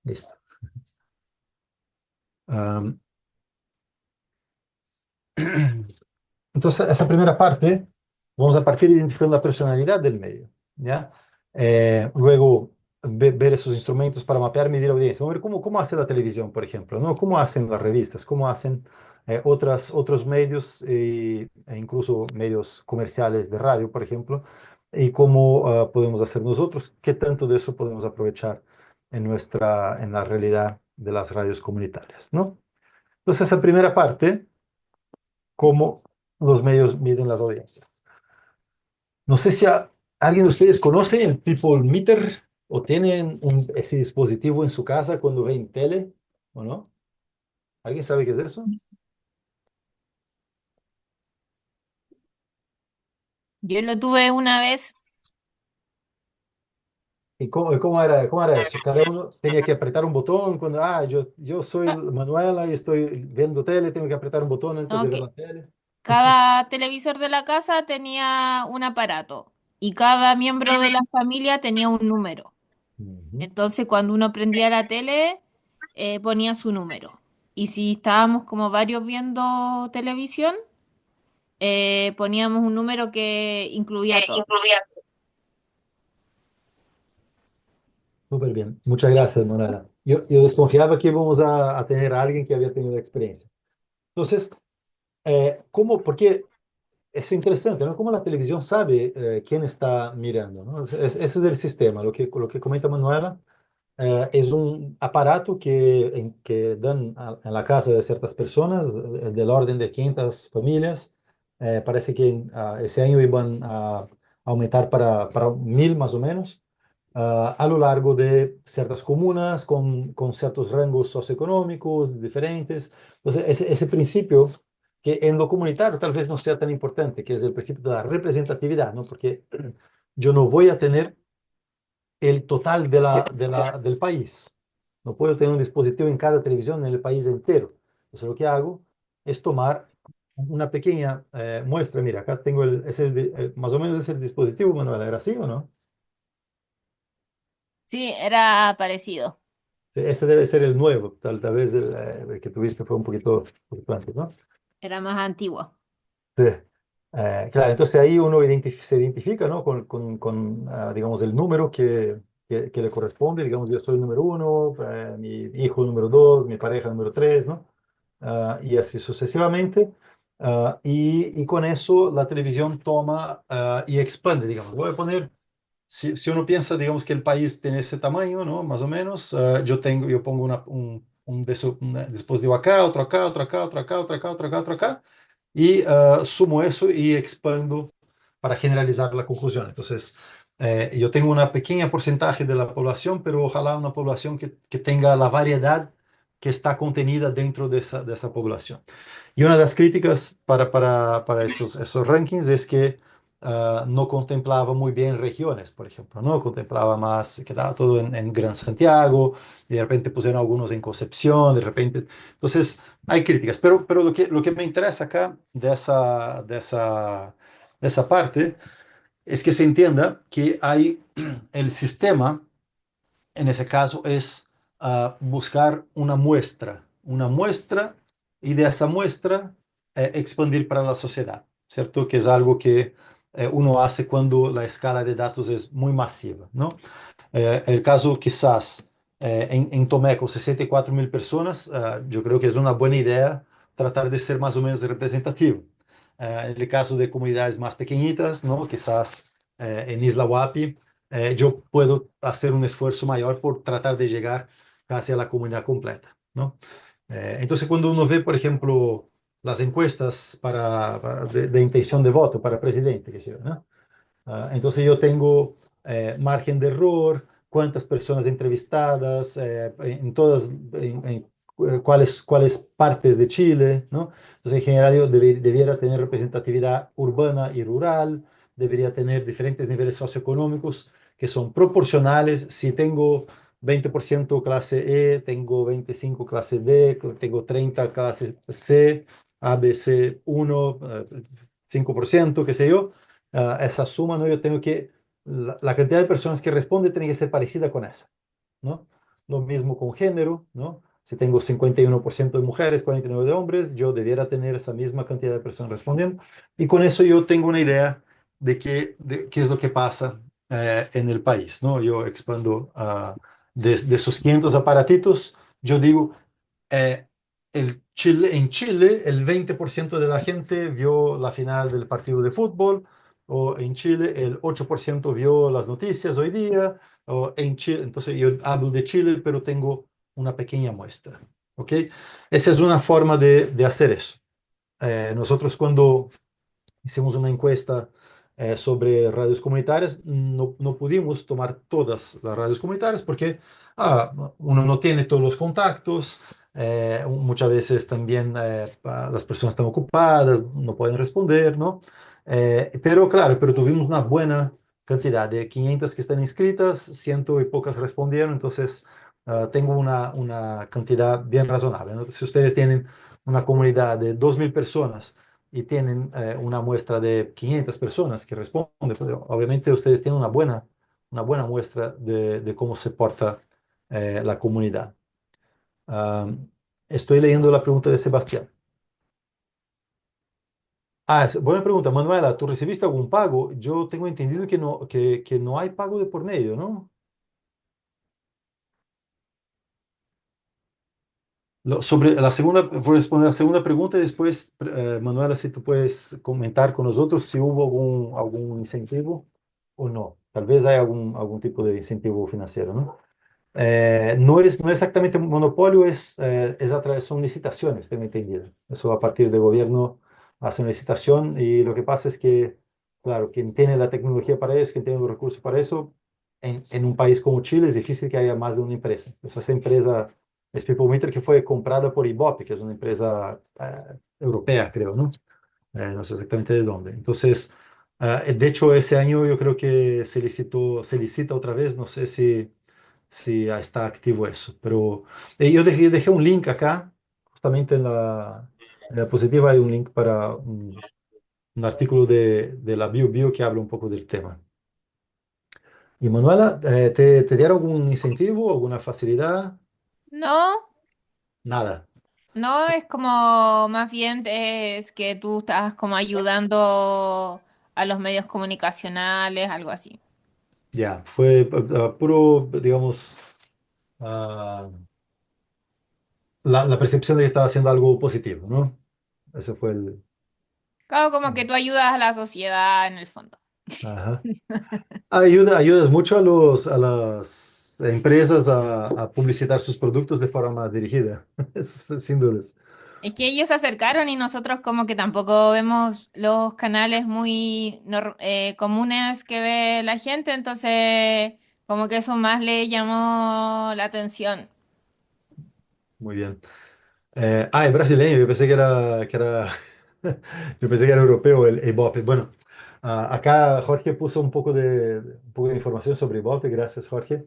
listo. Am, Entonces, esa primera parte, vamos a partir identificando la personalidad del medio, ¿ya? Luego, ver esos instrumentos para mapear, medir audiencia. Vamos a ver cómo hace la televisión, por ejemplo, ¿no? Cómo hacen las revistas, cómo hacen otros medios, e incluso medios comerciales de radio, por ejemplo, y cómo podemos hacer nosotros, qué tanto de eso podemos aprovechar en la realidad de las radios comunitarias, ¿no? Entonces, esa primera parte, cómo los medios miden las audiencias. No sé si alguien de ustedes conoce el People Meter o tienen ese dispositivo en su casa cuando ven tele o no. ¿Alguien sabe qué es eso? Yo lo tuve una vez. ¿Y cómo era eso? Cada uno tenía que apretar un botón cuando, yo soy Manuela y estoy viendo tele, tengo que apretar un botón antes de Ok. ver la tele. Cada televisor de la casa tenía un aparato y cada miembro de la familia tenía un número. Ujú. Entonces, cuando uno prendía la tele, ponía su número. Y si estábamos como varios viendo televisión, poníamos un número que incluía todo. Súper bien. Muchas gracias, Manuela. Yo desconfiaba que íbamos a tener a alguien que había tenido experiencia. Entonces, ¿cómo? Porque eso es interesante, ¿no? ¿Cómo la televisión sabe quién está mirando, ¿no? Ese es el sistema. Lo que comenta Manuela es un aparato que dan en la casa de ciertas personas, del orden de 500 familias. Parece que ese año iban a aumentar para 1000 más o menos, a lo largo de ciertas comunas con ciertos rangos socioeconómicos diferentes. Entonces, ese principio que en lo comunitario tal vez no sea tan importante, que es el principio de la representatividad, ¿no? Porque yo no voy a tener el total del país. No puedo tener un dispositivo en cada televisión en el país entero. Entonces lo que hago es tomar una pequeña muestra. Mira, acá tengo ese es más o menos es el dispositivo, Manuel. ¿Era así o no? Sí, era parecido. Ese debe ser el nuevo. Tal vez el que tuviste fue un poquito antes, ¿no? Era más antiguo. Sí. Claro, entonces ahí uno se identifica, ¿no? Digamos, el número que le corresponde. Digamos, yo soy el número uno, mi hijo el número dos, mi pareja el número tres, ¿no? Y así sucesivamente. Y con eso la televisión toma y expande, digamos. Voy a poner, si uno piensa, digamos, que el país tiene ese tamaño, ¿no? Más o menos, yo pongo un dispositivo acá, otro acá, otro acá, otro acá, otro acá, otro acá, otro acá y sumo eso y expando para generalizar la conclusión. Entonces, yo tengo una pequeña porcentaje de la población, pero ojalá una población que tenga la variedad que está contenida dentro de esa población. Y una de las críticas para esos rankings es que no contemplaba muy bien regiones, por ejemplo, no contemplaba más, quedaba todo en Gran Santiago, y de repente pusieron algunos en Concepción, de repente. Entonces, hay críticas, pero lo que me interesa acá de esa parte es que se entienda que hay el sistema, en ese caso, es buscar una muestra y de esa muestra expandir para la sociedad, ¿cierto? Que es algo que uno hace cuando la escala de datos es muy masiva, ¿no? El caso quizás en Tomé con 64.000 personas, yo creo que es una buena idea tratar de ser más o menos representativo. En el caso de comunidades más pequeñitas, ¿no? Quizás en Isla Huapi, yo puedo hacer un esfuerzo mayor por tratar de llegar casi a la comunidad completa, ¿no? Entonces, cuando uno ve, por ejemplo, las encuestas de intención de voto para presidente, que sé yo, ¿no? Entonces yo tengo margen de error, cuántas personas entrevistadas, en todas, cuáles partes de Chile, ¿no? Entonces en general yo debiera tener representatividad urbana y rural, debería tener diferentes niveles socioeconómicos que son proporcionales. Si tengo 20% clase E, tengo 25 clase B, tengo 30 clase C, A, B, C, 1, 5%, qué sé yo, esa suma, ¿no? Yo tengo que, la cantidad de personas que responde tiene que ser parecida con esa, ¿no? Lo mismo con género, ¿no? Si tengo 51% de mujeres, 49% de hombres, yo debiera tener esa misma cantidad de personas respondiendo. Y con eso yo tengo una idea de qué es lo que pasa en el país, ¿no? Yo expando de esos 500 aparatitos, yo digo, eh, en Chile, el 20% de la gente vio la final del partido de fútbol, o en Chile, el 8% vio las noticias hoy día, o en Chile, entonces yo hablo de Chile, pero tengo una pequeña muestra, ¿ok? Esa es una forma de hacer eso. Nosotros cuando hicimos una encuesta sobre radios comunitarias. No pudimos tomar todas las radios comunitarias porque uno no tiene todos los contactos, muchas veces también las personas están ocupadas, no pueden responder, ¿no? Pero claro, pero tuvimos una buena cantidad de 500 que están inscritas, ciento y pocas respondieron, entonces tengo una cantidad bien razonable, ¿no? Si ustedes tienen una comunidad de 2.000 personas, y tienen una muestra de 500 personas que responden, pues, obviamente ustedes tienen una buena muestra de cómo se porta la comunidad. Estoy leyendo la pregunta de Sebastián. Buena pregunta, Manuela. ¿Tú recibiste algún pago? Yo tengo entendido que no hay pago de por medio, ¿no? Sobre la segunda, voy a responder la segunda pregunta y después, Manuela, si tú puedes comentar con nosotros si hubo algún incentivo o no. Tal vez hay algún tipo de incentivo financiero, ¿no? No es exactamente un monopolio, son licitaciones, tengo entendido. Eso a partir del gobierno hace una licitación y lo que pasa es que, claro, quien tiene la tecnología para eso, quien tiene los recursos para eso, en un país como Chile es difícil que haya más de una empresa. Pues esa empresa es People Meter, que fue comprada por Ibope, que es una empresa europea, creo, ¿no? No sé exactamente de dónde. Entonces, de hecho, ese año yo creo que se licita otra vez, no sé si ya está activo eso. Pero yo dejé un link acá, justamente en la diapositiva hay un link para un artículo de la BioBio que habla un poco del tema. Y Manuela, ¿te dieron algún incentivo, alguna facilidad? No, Nada. no, es como más bien es que tú estás como ayudando a los medios comunicacionales, algo así. Ya, fue puro, digamos, ah, la percepción de que estaba haciendo algo positivo, ¿no? Ese fue el... Claro, como que tú ayudas a la sociedad en el fondo. Ajá. Ayudas mucho a las empresas a publicitar sus productos de forma más dirigida, eso sin dudas. Es que ellos se acercaron y nosotros como que tampoco vemos los canales muy comunes que ve la gente, entonces como que eso más le llamó la atención. Muy bien. Es brasileño, yo pensé yo pensé que era europeo el Ibope. Bueno, acá Jorge puso un poco de información sobre Ibope, gracias Jorge.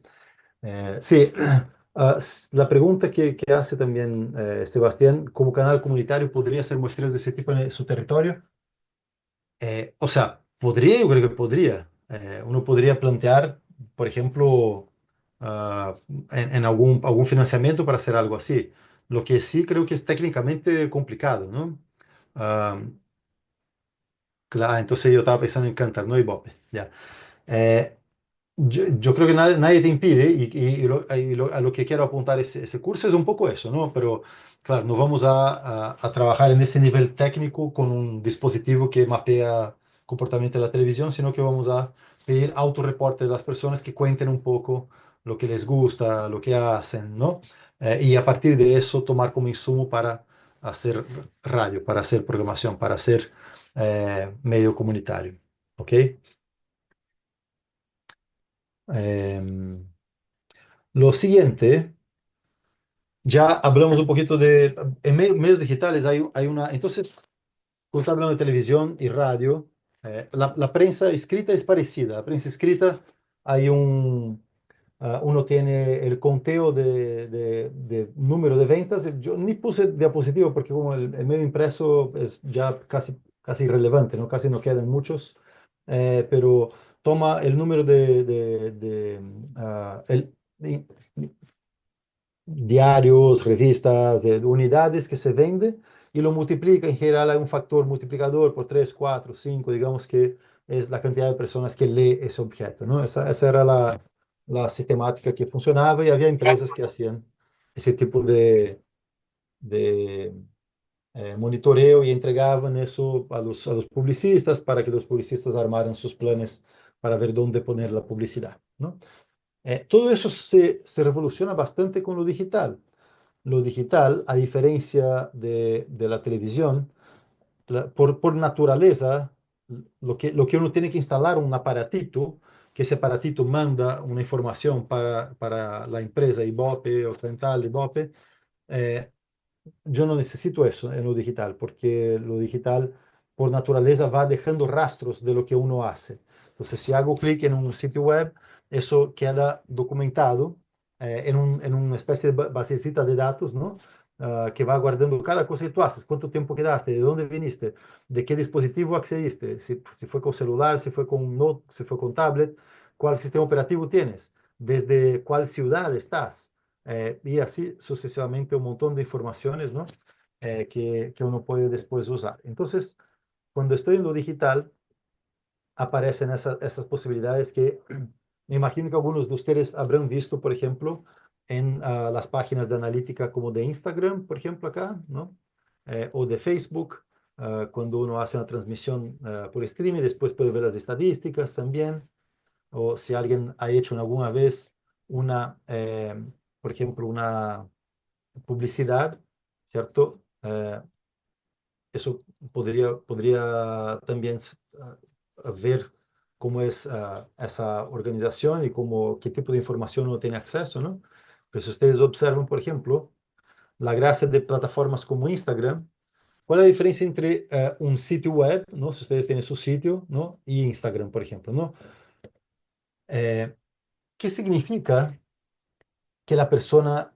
Sí, la pregunta que hace también Sebastián, ¿como canal comunitario podría hacer muestreos de ese tipo en su territorio? O sea, yo creo que podría. Uno podría plantear, por ejemplo, en algún financiamiento para hacer algo así. Lo que sí creo que es técnicamente complicado, ¿no? Ah, claro, entonces yo estaba pensando en Cantar, no Ibope, ya. Eh, yo creo que nadie te impide a lo que quiero apuntar ese curso es un poco eso, ¿no? Pero claro, no vamos a trabajar en ese nivel técnico con un dispositivo que mapea comportamiento de la televisión, sino que vamos a pedir autorreporte de las personas que cuenten un poco lo que les gusta, lo que hacen, ¿no? Y a partir de eso tomar como insumo para hacer radio, para hacer programación, para hacer medio comunitario, ¿ok? Em, lo siguiente, ya hablamos un poquito en medios digitales hay una, entonces, cuando está hablando de televisión y radio, la prensa escrita es parecida. La prensa escrita hay uno tiene el conteo de número de ventas. Yo ni puse diapositiva porque como el medio impreso es ya casi irrelevante, ¿no? Casi no quedan muchos, pero toma el número diarios, revistas, de unidades que se vende y lo multiplica. En general hay un factor multiplicador por 3 4 5 digamos que es la cantidad de personas que lee ese objeto, ¿no? Esa era la sistemática que funcionaba y había empresas que hacían ese tipo de monitoreo y entregaban eso a los publicistas para que los publicistas armaran sus planes para ver dónde poner la publicidad, ¿no? Todo eso se revoluciona bastante con lo digital. Lo digital, a diferencia de la televisión, por naturaleza, lo que uno tiene que instalar un aparatito, que ese aparatito manda una información para la empresa Ibope o Trental Ibope, eh, yo no necesito eso en lo digital, porque lo digital por naturaleza va dejando rastros de lo que uno hace. Entonces, si hago clic en un sitio web, eso queda documentado en una especie de basecita de datos, ¿no? Que va guardando cada cosa que tú haces, cuánto tiempo quedaste, de dónde viniste, de qué dispositivo accediste, si fue con celular, si fue con un note, si fue con tablet, cuál sistema operativo tienes, desde cuál ciudad estás, y así sucesivamente un montón de informaciones, ¿no? Que uno puede después usar. Entonces, cuando estoy en lo digital, aparecen esas posibilidades que me imagino que algunos de ustedes habrán visto, por ejemplo, en las páginas de analítica como de Instagram, por ejemplo, acá, ¿no? O de Facebook, cuando uno hace una transmisión por streaming, después puede ver las estadísticas también, o si alguien ha hecho alguna vez una, por ejemplo, una publicidad, ¿cierto? Eso podría también ver cómo es esa organización y qué tipo de información uno tiene acceso, ¿no? Pues si ustedes observan, por ejemplo, la gracia de plataformas como Instagram, ¿cuál es la diferencia entre un sitio web, ¿no? Si ustedes tienen su sitio, ¿no? Y Instagram, por ejemplo, ¿no? Eh, ¿Qué significa que la persona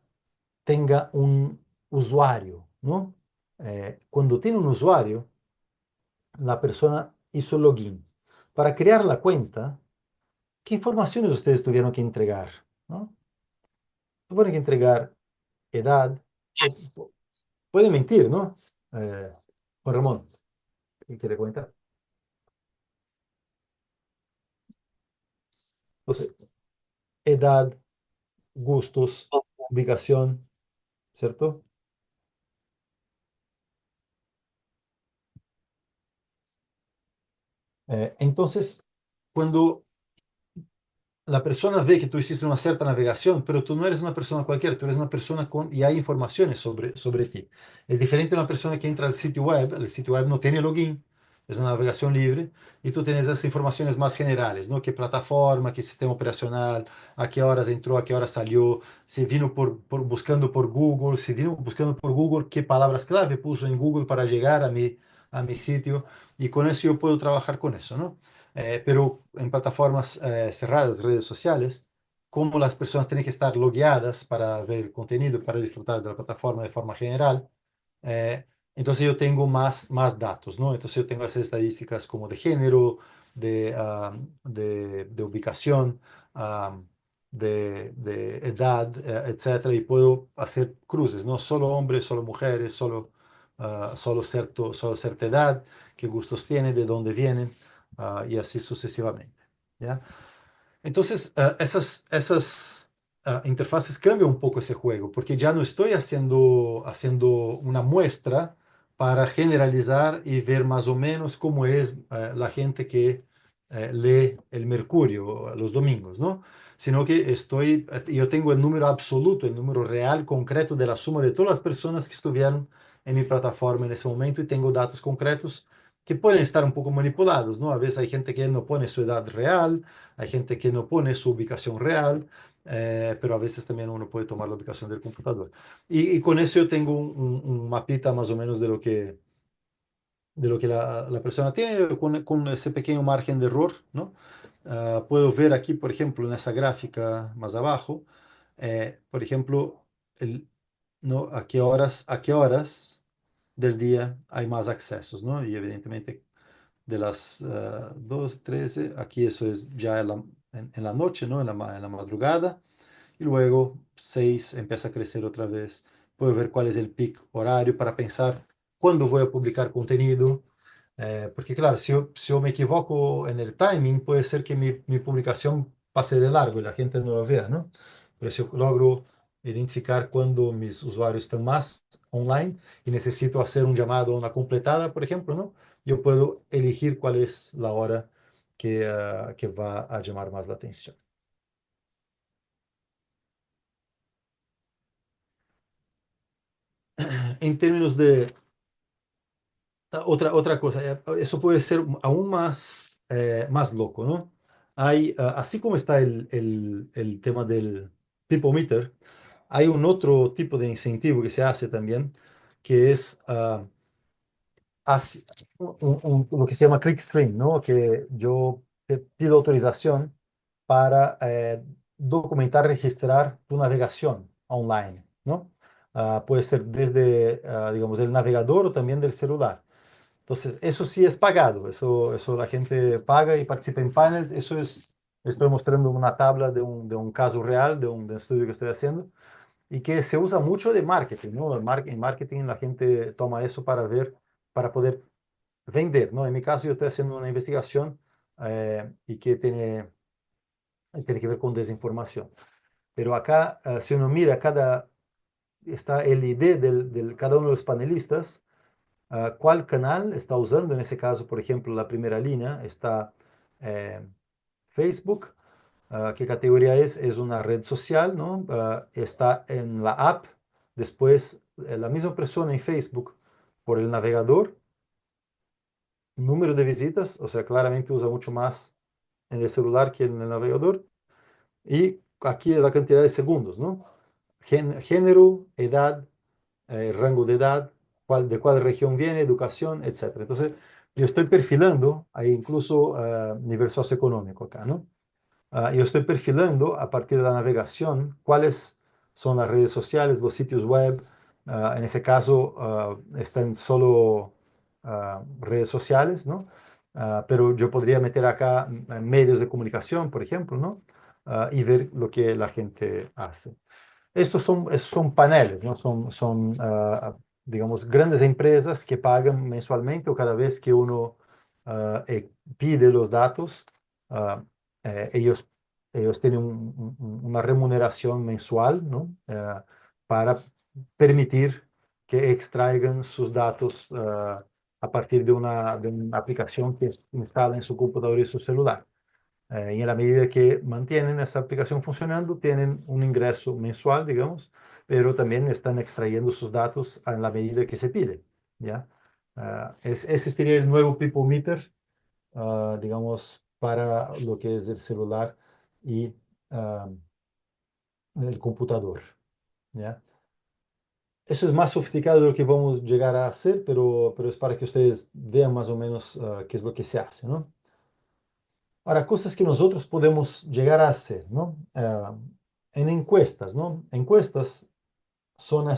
tenga un usuario, ¿no? Cuando tiene un usuario, la persona hizo login. Para crear la cuenta, ¿qué informaciones ustedes tuvieron que entregar? ¿No? Tuvieron que entregar edad, pueden mentir, ¿no? Juan Ramón, ¿qué quiere comentar? Entonces, edad, gustos, ubicación, ¿cierto? Entonces, cuando la persona ve que tú hiciste una cierta navegación, pero tú no eres una persona cualquiera, tú eres una persona y hay informaciones sobre ti. Es diferente a una persona que entra al sitio web, el sitio web no tiene login, es una navegación libre, y tú tienes esas informaciones más generales, ¿no? ¿Qué plataforma, qué sistema operacional, a qué horas entró, a qué horas salió, si vino buscando por Google, si vino buscando por Google, qué palabras clave puso en Google para llegar a mi sitio, y con eso yo puedo trabajar con eso, ¿no? Pero en plataformas cerradas, redes sociales, como las personas tienen que estar logueadas para ver el contenido, para disfrutar de la plataforma de forma general, eh, entonces yo tengo más datos, ¿no? Entonces yo tengo esas estadísticas como de género, de ubicación, um, de edad, etcétera, y puedo hacer cruces, ¿no? Solo hombres, solo mujeres, solo cierta edad, qué gustos tienen, de dónde vienen, y así sucesivamente. ¿Ya? Entonces, esas interfaces cambian un poco ese juego, porque ya no estoy haciendo una muestra para generalizar y ver más o menos cómo es la gente que lee el Mercurio los domingos, ¿no? Sino que yo tengo el número absoluto, el número real, concreto de la suma de todas las personas que estuvieron en mi plataforma en ese momento y tengo datos concretos que pueden estar un poco manipulados, ¿no? A veces hay gente que no pone su edad real, hay gente que no pone su ubicación real, pero a veces también uno puede tomar la ubicación del computador. Y con eso yo tengo un mapita más o menos de lo que la persona tiene, con ese pequeño margen de error, ¿no? Puedo ver aquí, por ejemplo, en esa gráfica más abajo, por ejemplo, ¿no? A qué horas del día hay más accesos, ¿no? Y evidentemente de las 12, 13, aquí eso es ya en la noche, ¿no? En la madrugada, y luego 6 empieza a crecer otra vez. Puedo ver cuál es el peak horario para pensar cuándo voy a publicar contenido, porque claro, si yo me equivoco en el timing, puede ser que mi publicación pase de largo y la gente no lo vea, ¿no? Pero si yo logro identificar cuando mis usuarios están más online y necesito hacer un llamado a una completada, por ejemplo, ¿no? Yo puedo elegir cuál es la hora que va a llamar más la atención. En términos de otra cosa, eso puede ser aún más loco, ¿no? Así como está el tema del people meter, hay un otro tipo de incentivo que se hace también, que es hace- lo que se llama clickstream, ¿no? Que yo te pido autorización para documentar, registrar tu navegación online, ¿no? Puede ser desde, digamos, el navegador o también del celular. Entonces, eso sí es pagado, eso la gente paga y participa en panels, eso es Estoy mostrando una tabla de un caso real, de un estudio que estoy haciendo, y que se usa mucho de marketing, ¿no? En marketing la gente toma eso para ver, para poder vender, ¿no? En mi caso yo estoy haciendo una investigación y que tiene que ver con desinformación. Pero acá, si uno mira está el ID cada uno de los panelistas, cuál canal está usando, en ese caso, por ejemplo, la primera línea está eh, Facebook. ¿Qué categoría es? Es una red social, ¿no? Está en la app. Después, la misma persona en Facebook por el navegador, número de visitas, o sea, claramente usa mucho más en el celular que en el navegador. Y aquí la cantidad de segundos, ¿no? Género, edad, rango de edad, de cuál región viene, educación, etcétera. Entonces, yo estoy perfilando, hay incluso nivel socioeconómico acá, ¿no? Yo estoy perfilando a partir de la navegación cuáles son las redes sociales, los sitios web. En ese caso, están solo redes sociales, ¿no? Pero yo podría meter acá medios de comunicación, por ejemplo, ¿no? Y ver lo que la gente hace. Estos son paneles, ¿no? Digamos, grandes empresas que pagan mensualmente o cada vez que uno pide los datos, ah, ellos tienen una remuneración mensual, ¿no? Para permitir que extraigan sus datos a partir de una aplicación que instala en su computador y su celular. Y en la medida que mantienen esa aplicación funcionando, tienen un ingreso mensual, digamos, pero también están extrayendo sus datos en la medida que se pide, ¿ya? Ese sería el nuevo People Meter, digamos, para lo que es el celular y ah, el computador, ¿ya? Eso es más sofisticado de lo que vamos a llegar a hacer, pero es para que ustedes vean más o menos qué es lo que se hace, ¿no? Ahora, cosas que nosotros podemos llegar a hacer, ¿no? En encuestas, ¿no? Encuestas son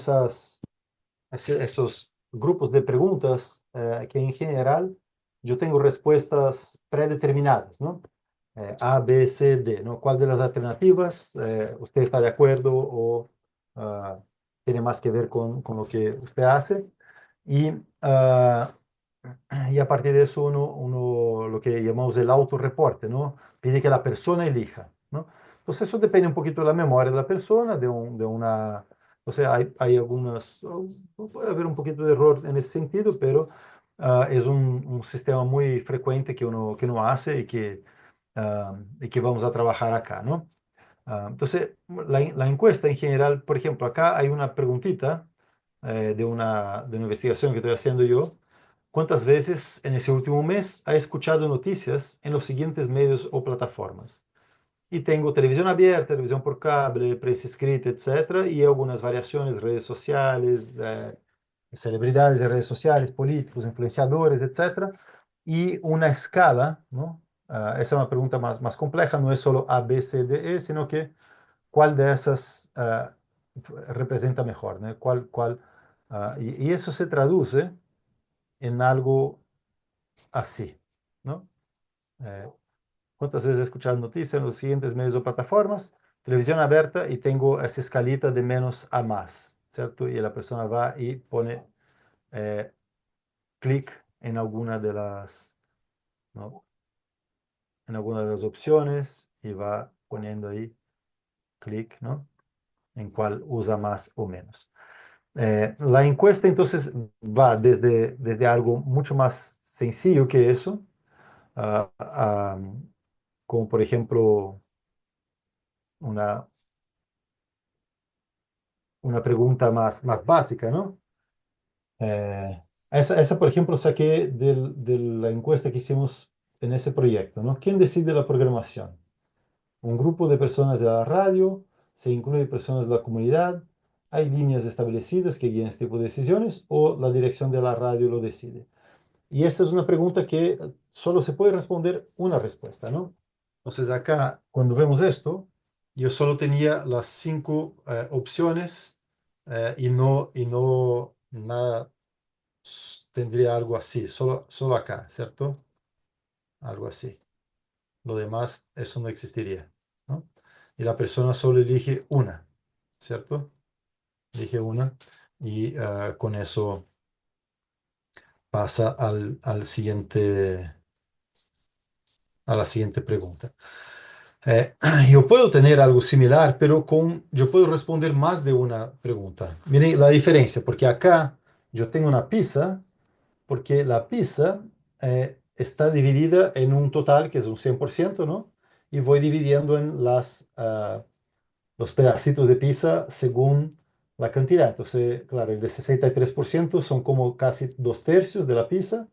esos grupos de preguntas que en general yo tengo respuestas predeterminadas, ¿no? A, B, C, D, ¿no? ¿Cuál de las alternativas usted está de acuerdo o ah, tiene más que ver con lo que usted hace? Y ah, y a partir de eso uno lo que llamamos el autorreporte, ¿no? Pide que la persona elija, ¿no? Entonces eso depende un poquito de la memoria de la persona, o sea, hay puede haber un poquito de error en ese sentido, pero es un sistema muy frecuente que uno hace y que vamos a trabajar acá, ¿no? Entonces, la encuesta en general, por ejemplo, acá hay una preguntita de una investigación que estoy haciendo yo. ¿Cuántas veces en ese último mes ha escuchado noticias en los siguientes medios o plataformas? Y tengo televisión abierta, televisión por cable, prensa escrita, etcétera, y algunas variaciones, redes sociales, celebridades de redes sociales, políticos, influenciadores, etcétera, y una escala, ¿no? Esa es una pregunta más compleja, no es solo A, B, C, D, E, sino que cuál de esas representa mejor, ¿no? Y eso se traduce en algo así, ¿no? Eh, ¿Cuántas veces he escuchado noticias en los siguientes medios o plataformas? Televisión abierta y tengo esa escalita de menos a más, ¿cierto? Y la persona va y pone eh, clic en alguna de ¿no? En alguna de las opciones y va poniendo ahí clic, ¿no? En cuál usa más o menos. La encuesta entonces va desde algo mucho más sencillo que eso, a, a, como por ejemplo una, una pregunta más básica, ¿no? Esa, por ejemplo, saqué de la encuesta que hicimos en ese proyecto, ¿no? ¿Quién decide la programación? Un grupo de personas de la radio, se incluye personas de la comunidad, hay líneas establecidas que guían este tipo de decisiones o la dirección de la radio lo decide. Y esa es una pregunta que solo se puede responder una respuesta, ¿no? Entonces acá, cuando vemos esto, yo solo tenía las 5 opciones y no nada tendría algo así, solo acá, ¿cierto? Algo así. lo demás, eso no existiría, ¿no? Y la persona solo elige una, ¿cierto? Elige una y con eso pasa a la siguiente pregunta. Eh, yo puedo tener algo similar, pero yo puedo responder más de una pregunta. Miren la diferencia, porque acá yo tengo una pizza, porque la pizza está dividida en un total que es un 100%, ¿no? Y voy dividiendo en los pedacitos de pizza según la cantidad. Entonces, claro, el de 63% son como casi 2/3 de la pizza,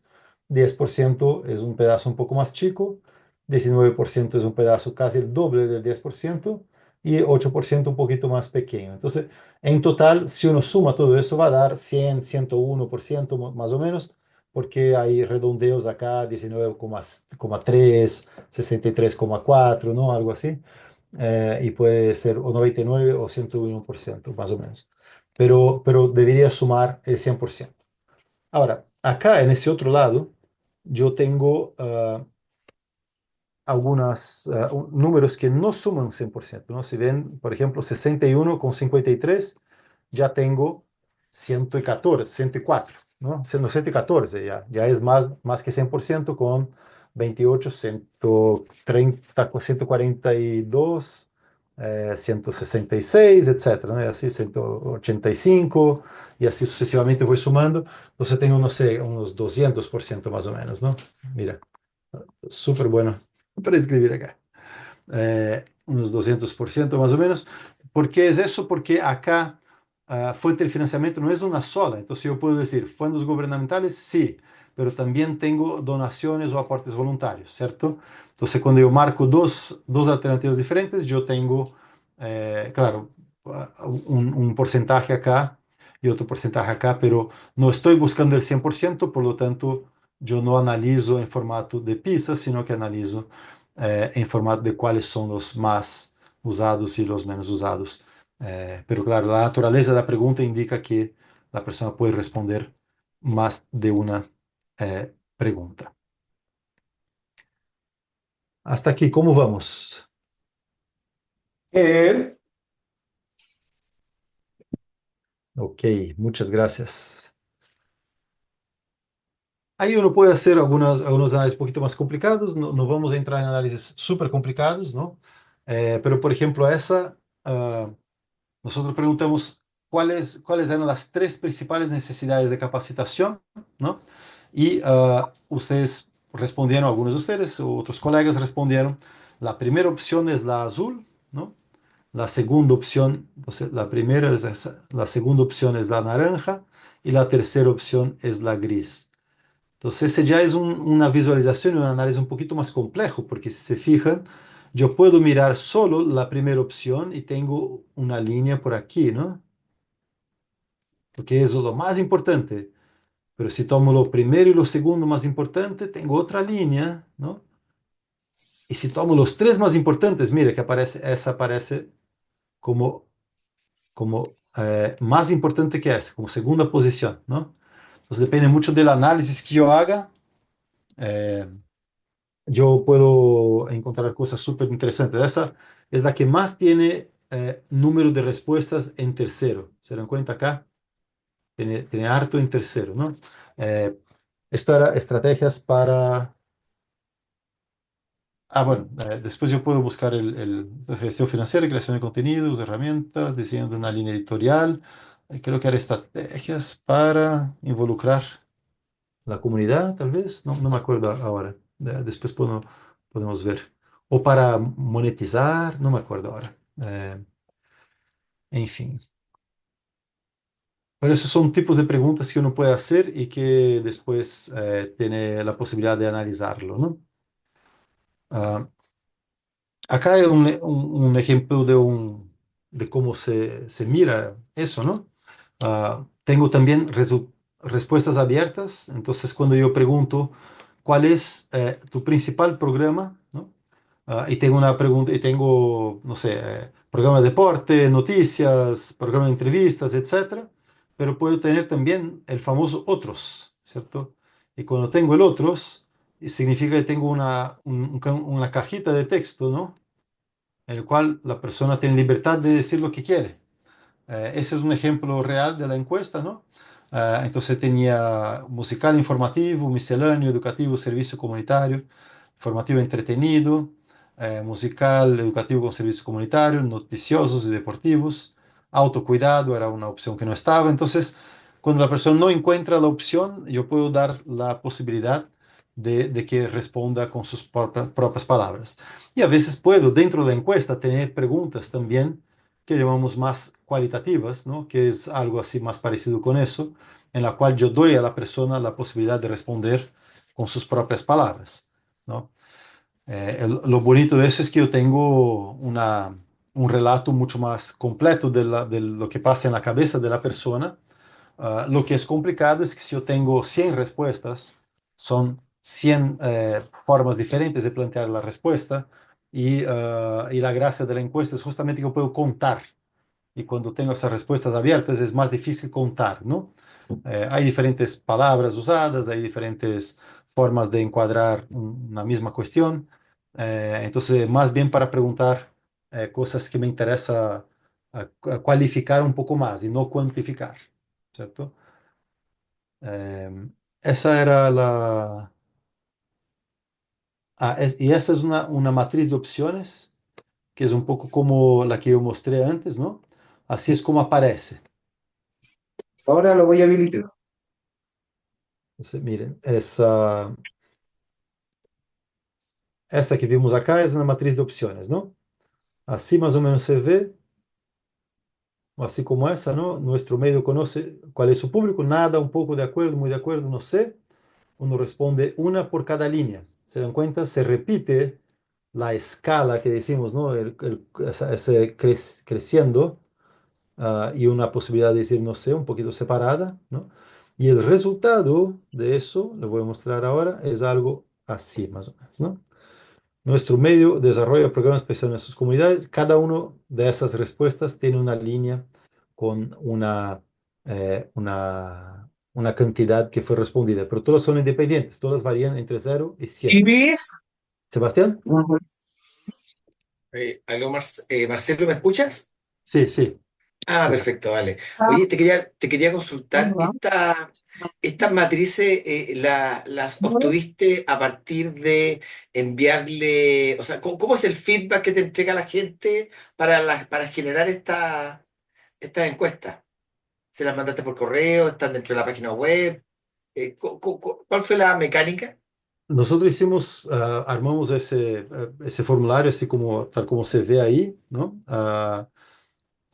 10% es un pedazo un poco más chico, 19% es un pedazo casi el doble del 10% y 8% un poquito más pequeño. Entonces, en total, si uno suma todo eso, va a dar 100, 101% más o menos, porque hay redondeos acá, 19,3, 63,4, ¿no? Algo así, y puede ser o 99 o 101% más o menos. Pero debería sumar el 100%. Ahora, acá en ese otro lado, yo tengo algunos números que no suman 100%, ¿no? Si ven, por ejemplo, 61,53, ya tengo 114, 104, ¿no? Siendo 114 ya es más que 100% con 28, 130, 142, 166, etcétera, ¿no? Y así 185 y así sucesivamente voy sumando. Entonces tengo, no sé, unos 200% más o menos, ¿no? Mira, súper bueno para escribir acá. Unos 200% más o menos. ¿Por qué es eso? Porque acá fuente de financiamiento no es una sola. Entonces yo puedo decir, fondos gubernamentales, sí, pero también tengo donaciones o aportes voluntarios, ¿cierto? Entonces cuando yo marco dos alternativas diferentes, yo tengo, claro, un porcentaje acá y otro porcentaje acá, pero no estoy buscando el 100%, por lo tanto, yo no analizo en formato de pizza, sino que analizo en formato de cuáles son los más usados y los menos usados. Pero claro, la naturaleza de la pregunta indica que la persona puede responder más de una pregunta. Hasta aquí, ¿cómo vamos? Ok, muchas gracias. Ahí uno puede hacer algunos análisis un poquito más complicados, no, no vamos a entrar en análisis súper complicados, ¿no? Pero por ejemplo, nosotros preguntamos cuáles eran las tres principales necesidades de capacitación, ¿no? Y ustedes respondieron, algunos de ustedes, otros colegas respondieron, la primera opción es la azul, ¿no? La segunda opción, entonces, la segunda opción es la naranja y la tercera opción es la gris. Entonces, ese ya es una visualización y un análisis un poquito más complejo, porque si se fijan, yo puedo mirar solo la primera opción y tengo una línea por aquí, ¿no? Porque es lo más importante. Pero si tomo lo primero y lo segundo más importante, tengo otra línea, ¿no? Y si tomo los tres más importantes, mire que esa aparece como más importante que esa, como segunda posición, ¿no? Entonces depende mucho del análisis que yo haga. eh, yo puedo encontrar cosas súper interesantes. Esa es la que más tiene número de respuestas en tercero. ¿Se dan cuenta acá? Tiene harto en tercero, ¿no? Eh, Esto era estrategias para... bueno, después yo puedo buscar la gestión financiera, creación de contenidos, herramientas, diseño de una línea editorial. Creo que era estrategias para involucrar la comunidad, tal vez. No, no me acuerdo ahora. Después podemos ver. O para monetizar, no me acuerdo ahora. En fin. Pero esos son tipos de preguntas que uno puede hacer y que después tiene la posibilidad de analizarlo, ¿no? Ah, Acá hay un ejemplo de cómo se mira eso, ¿no? Tengo también respuestas abiertas, entonces cuando yo pregunto cuál es tu principal programa, ¿no? Y tengo una pregunta, y tengo, no sé, programa de deporte, noticias, programa de entrevistas, etcétera, pero puedo tener también el famoso otros, ¿cierto? Y cuando tengo el otros, significa que tengo una cajita de texto, ¿no? En el cual la persona tiene libertad de decir lo que quiere. Ese es un ejemplo real de la encuesta, ¿no? Entonces tenía musical informativo, misceláneo, educativo, servicio comunitario, informativo entretenido, musical educativo con servicio comunitario, noticiosos y deportivos, autocuidado era una opción que no estaba. Entonces, cuando la persona no encuentra la opción, yo puedo dar la posibilidad de que responda con sus propias palabras. Y a veces puedo, dentro de la encuesta, tener preguntas también que llamamos más cualitativas, ¿no? Que es algo así más parecido con eso, en la cual yo doy a la persona la posibilidad de responder con sus propias palabras, ¿no? Lo bonito de eso es que yo tengo un relato mucho más completo de lo que pasa en la cabeza de la persona. Lo que es complicado es que si yo tengo 100 respuestas, son 100 formas diferentes de plantear la respuesta y la gracia de la encuesta es justamente que yo puedo contar y cuando tengo esas respuestas abiertas es más difícil contar, ¿no? Hay diferentes palabras usadas, hay diferentes formas de encuadrar una misma cuestión, entonces más bien para preguntar cosas que me interesa cualificar un poco más y no cuantificar, ¿cierto? Esa era la... y esa es una matriz de opciones que es un poco como la que yo mostré antes, ¿no? Así es como aparece. Ahora lo voy a habilitar. Entonces, miren, esa que vimos acá es una matriz de opciones, ¿no? Así más o menos se ve, o así como esa, ¿no? Nuestro medio conoce cuál es su público, nada, un poco de acuerdo, muy de acuerdo, no sé. Uno responde una por cada línea. ¿Se dan cuenta? Se repite la escala que decimos, ¿no? Ese creciendo y una posibilidad de decir, no sé, un poquito separada, ¿no? Y el resultado de eso, le voy a mostrar ahora, es algo así, más o menos, ¿no? Nuestro medio desarrolla programas especiales en sus comunidades. Cada una de esas respuestas tiene una línea con una cantidad que fue respondida, pero todas son independientes, todas varían entre 0 y 100. ¿Ves? ¿Sebastián? ¿Aló, Marcelo, me escuchas? Sí, sí. Ah, Sí. perfecto, vale. Oye, te quería consultar, estas matrices las obtuviste a partir de enviarle, o sea, ¿cómo es el feedback que te entrega la gente para generar estas encuestas? ¿Se las mandaste por correo? ¿Están dentro de la página web? ¿Cuál fue la mecánica? Nosotros armamos ese formulario así como, tal como se ve ahí, ¿no?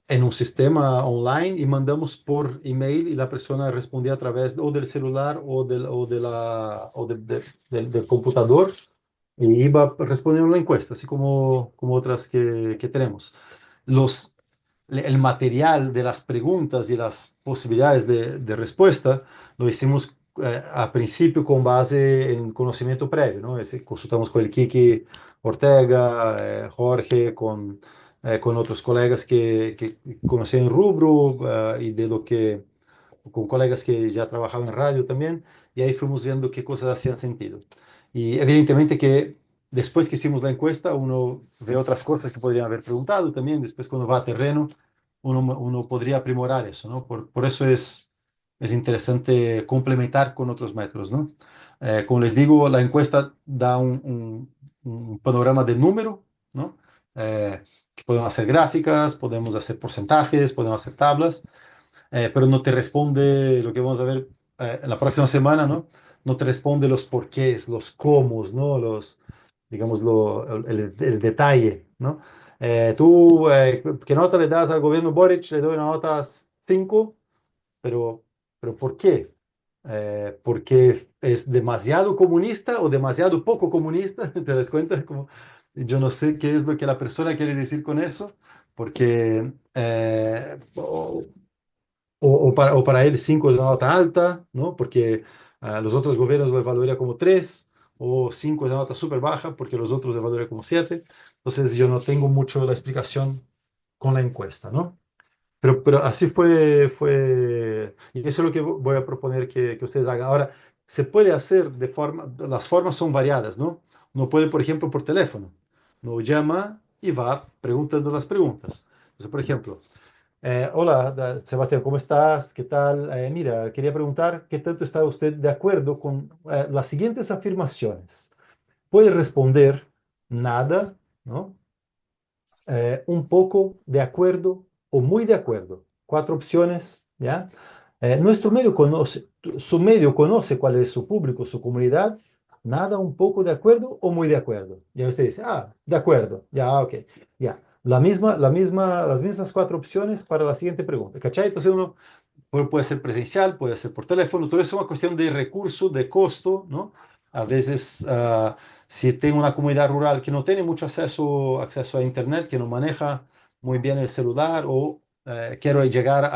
En un sistema online y mandamos por email y la persona respondía a través o del celular o del computador y iba respondiendo la encuesta, así como otras que tenemos. Los, el material de las preguntas y las posibilidades de respuesta lo hicimos a principio con base en conocimiento previo, ¿no? Consultamos con el Kiki Ortega, Jorge, con otros colegas que conocían el rubro y con colegas que ya trabajaban en radio también, y ahí fuimos viendo qué cosas hacían sentido. Y evidentemente que después que hicimos la encuesta, uno ve otras cosas que podrían haber preguntado también, después cuando va a terreno, uno podría aprimorar eso, ¿no? Por eso es interesante complementar con otros métodos, ¿no? Como les digo, la encuesta da un panorama de número, ¿no? Que podemos hacer gráficas, podemos hacer porcentajes, podemos hacer tablas, pero no te responde lo que vamos a ver en la próxima semana, ¿no? No te responde los porqués, los cómo, ¿no? Digamos, el detalle, ¿no? ¿Qué nota le das al gobierno Boric? Le doy una nota 5, pero, pero ¿por qué? ¿Porque es demasiado comunista o demasiado poco comunista? ¿Te das cuenta? Yo no sé qué es lo que la persona quiere decir con eso, porque o para él 5 es una nota alta, ¿no? Porque los otros gobiernos lo evaluarían como 3 o 5 es una nota súper baja porque los otros lo evaluarían como 7. Entonces yo no tengo mucho la explicación con la encuesta, ¿no? Pero así fue, y eso es lo que voy a proponer que ustedes hagan. Ahora, se puede hacer de forma, las formas son variadas, ¿no? Uno puede, por ejemplo, por teléfono. Uno llama y va preguntando las preguntas. Entonces, por ejemplo, hola, Sebastián, ¿cómo estás? ¿Qué tal? Mira, quería preguntar, ¿qué tanto está usted de acuerdo con las siguientes afirmaciones? Puede responder nada, ¿no? Un poco de acuerdo o muy de acuerdo. Cuatro opciones, ¿ya? Nuestro medio conoce, su medio conoce cuál es su público, su comunidad. Nada, un poco de acuerdo o muy de acuerdo. Ya usted dice, de acuerdo, ya, ok, ya. Las mismas cuatro opciones para la siguiente pregunta, ¿cachai? Entonces uno puede ser presencial, puede ser por teléfono, todo eso es una cuestión de recurso, de costo, ¿no? A veces, si tengo una comunidad rural que no tiene mucho acceso a Internet, que no maneja muy bien el celular, o quiero llegar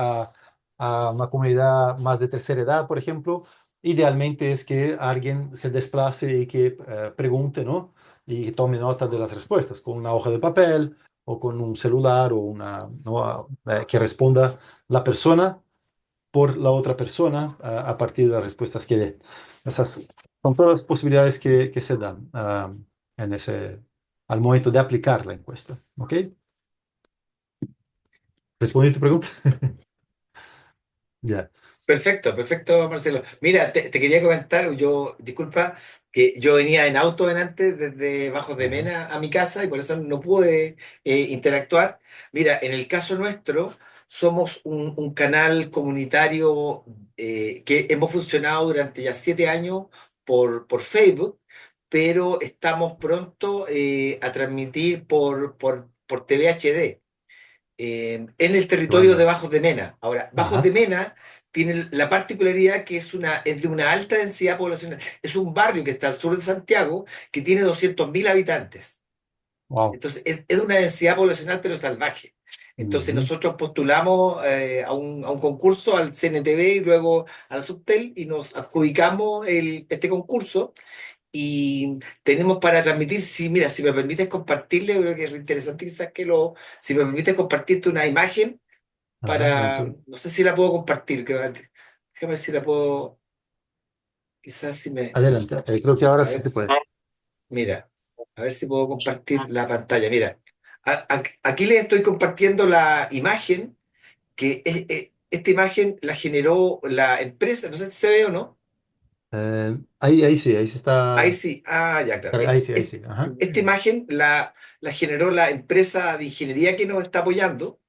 a una comunidad más de tercera edad, por ejemplo, idealmente es que alguien se desplace y que pregunte, ¿no? Y tome nota de las respuestas con una hoja de papel o con un celular o ¿no? Que responda la persona por la otra persona a partir de las respuestas que dé. Esas son todas las posibilidades que se dan al momento de aplicar la encuesta. ¿Ok? ¿Respondí tu pregunta? Ya. Perfecto, perfecto, Marcelo. Mira, te quería comentar, disculpa, que yo venía en auto en antes desde Bajos de Ajá. Mena a mi casa y por eso no pude interactuar. Mira, en el caso nuestro, somos un canal comunitario que hemos funcionado durante ya 7 años por Facebook, pero estamos pronto a transmitir por TV HD en el Qué territorio de bueno. Bajos de Mena. Ahora, Bajos de Ajá. Mena tiene la particularidad que es de una alta densidad poblacional. Es un barrio que está al sur de Santiago que tiene 200.000 habitantes. Wow. Entonces, es de una densidad poblacional pero salvaje. Entonces, Ujú. nosotros postulamos a un concurso al CNTV y luego a la Subtel y nos adjudicamos este concurso y tenemos para transmitir, si mira, si me permites compartirle, yo creo que es interesante quizás si me permites compartirte una imagen Ajá. Ahí para, sí. no sé si la puedo compartir, déjame ver si la puedo, quizás si Adelante. Creo que ahora a sí ver, te puede. mira, a ver si puedo compartir la pantalla, mira, aquí les estoy compartiendo la imagen, esta imagen la generó la empresa, no sé si se ve o no. Ahí sí Ahí está. sí, ya, claro. Ahí sí. Ajá. Esta imagen la generó la empresa de ingeniería que nos está apoyando.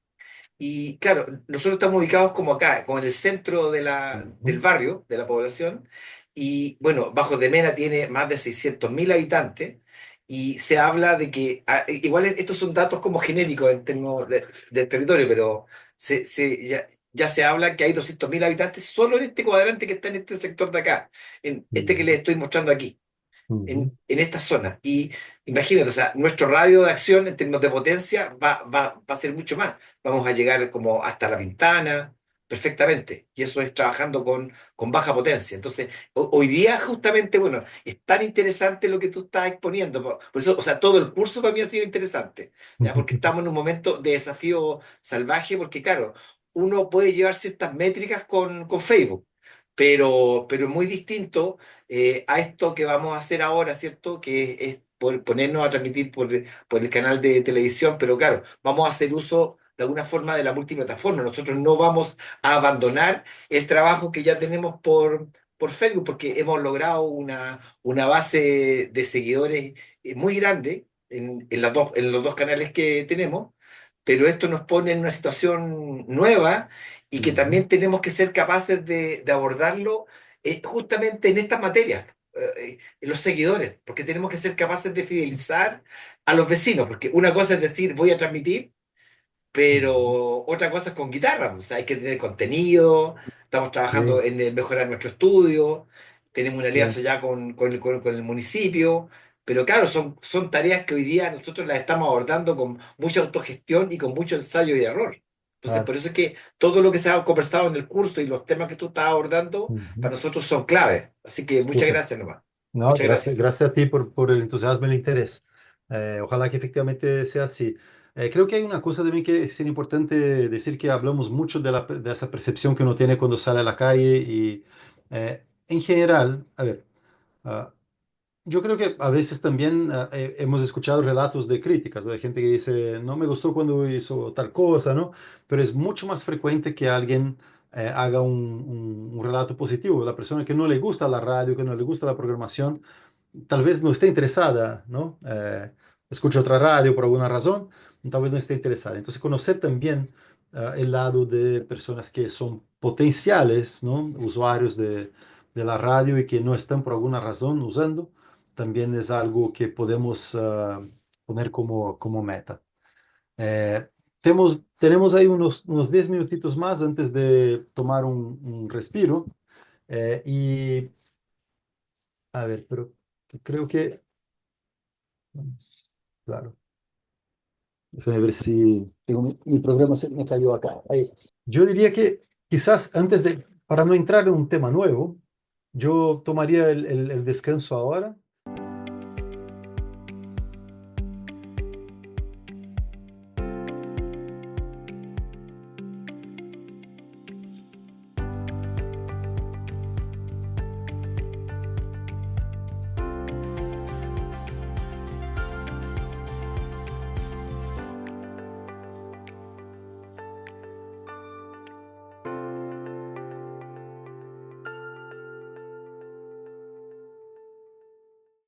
Y claro, nosotros estamos ubicados como acá, como en el centro del Ujú. barrio, de la población. Y bueno, Bajos de Mena tiene más de 600.000 habitantes. Y se habla de que, igual estos son datos como genéricos en términos del territorio, pero ya se habla que hay 200.000 habitantes solo en este cuadrante que está en este sector de acá, en este que les estoy mostrando aquí Ujú. en esta zona. Y imagínate, o sea, nuestro radio de acción en términos de potencia va a ser mucho más. Vamos a llegar como hasta La Pintana, perfectamente. Y eso es trabajando con baja potencia. Entonces, hoy día justamente, bueno, es tan interesante lo que tú estás exponiendo. Por eso, o sea, todo el curso para mí ha sido interesante, ¿ya? Porque estamos en un momento de desafío salvaje, porque claro, uno puede llevar ciertas métricas con Facebook. Pero es muy distinto a esto que vamos a hacer ahora, ¿cierto? Que es ponernos a transmitir por el canal de televisión, pero claro, vamos a hacer uso de alguna forma de la multiplataforma. Nosotros no vamos a abandonar el trabajo que ya tenemos por Facebook, porque hemos logrado una base de seguidores muy grande en los dos canales que tenemos, pero esto nos pone en una situación nueva y que Ujú. también tenemos que ser capaces de abordarlo justamente en estas materias, en los seguidores, porque tenemos que ser capaces de fidelizar a los vecinos, porque una cosa es decir, voy a transmitir, Ujú. pero otra cosa es con guitarra, o sea, hay que tener contenido, estamos trabajando Sí, en mejorar nuestro estudio, tenemos una alianza sí. ya con el municipio, pero claro, son tareas que hoy día nosotros las estamos abordando con mucha autogestión y con mucho ensayo y error. Entonces, Claro. por eso es que todo lo que se ha conversado en el curso y los temas que tú estás abordando, Ujú. para nosotros son claves. Así que muchas Súper. gracias nomás. No, Muchas gracias, gracias. gracias a ti por el entusiasmo y el interés. Ojalá que efectivamente sea así. Creo que hay una cosa también que es importante decir que hablamos mucho de esa percepción que uno tiene cuando sale a la calle y en general, a ver, ah, yo creo que a veces también hemos escuchado relatos de críticas, de gente que dice, no me gustó cuando hizo tal cosa, ¿no? Pero es mucho más frecuente que alguien haga un relato positivo. La persona que no le gusta la radio, que no le gusta la programación, tal vez no esté interesada, ¿no? Escucha otra radio por alguna razón, tal vez no esté interesada. Entonces, conocer también el lado de personas que son potenciales, ¿no? Usuarios de la radio y que no están por alguna razón usando, también es algo que podemos poner como meta. Eh, tenemos ahí unos 10 minutitos más antes de tomar un respiro. Y, a ver, pero creo que... Claro. Déjame ver si mi programa se me cayó acá. Ahí. Yo diría que quizás para no entrar en un tema nuevo, yo tomaría el descanso ahora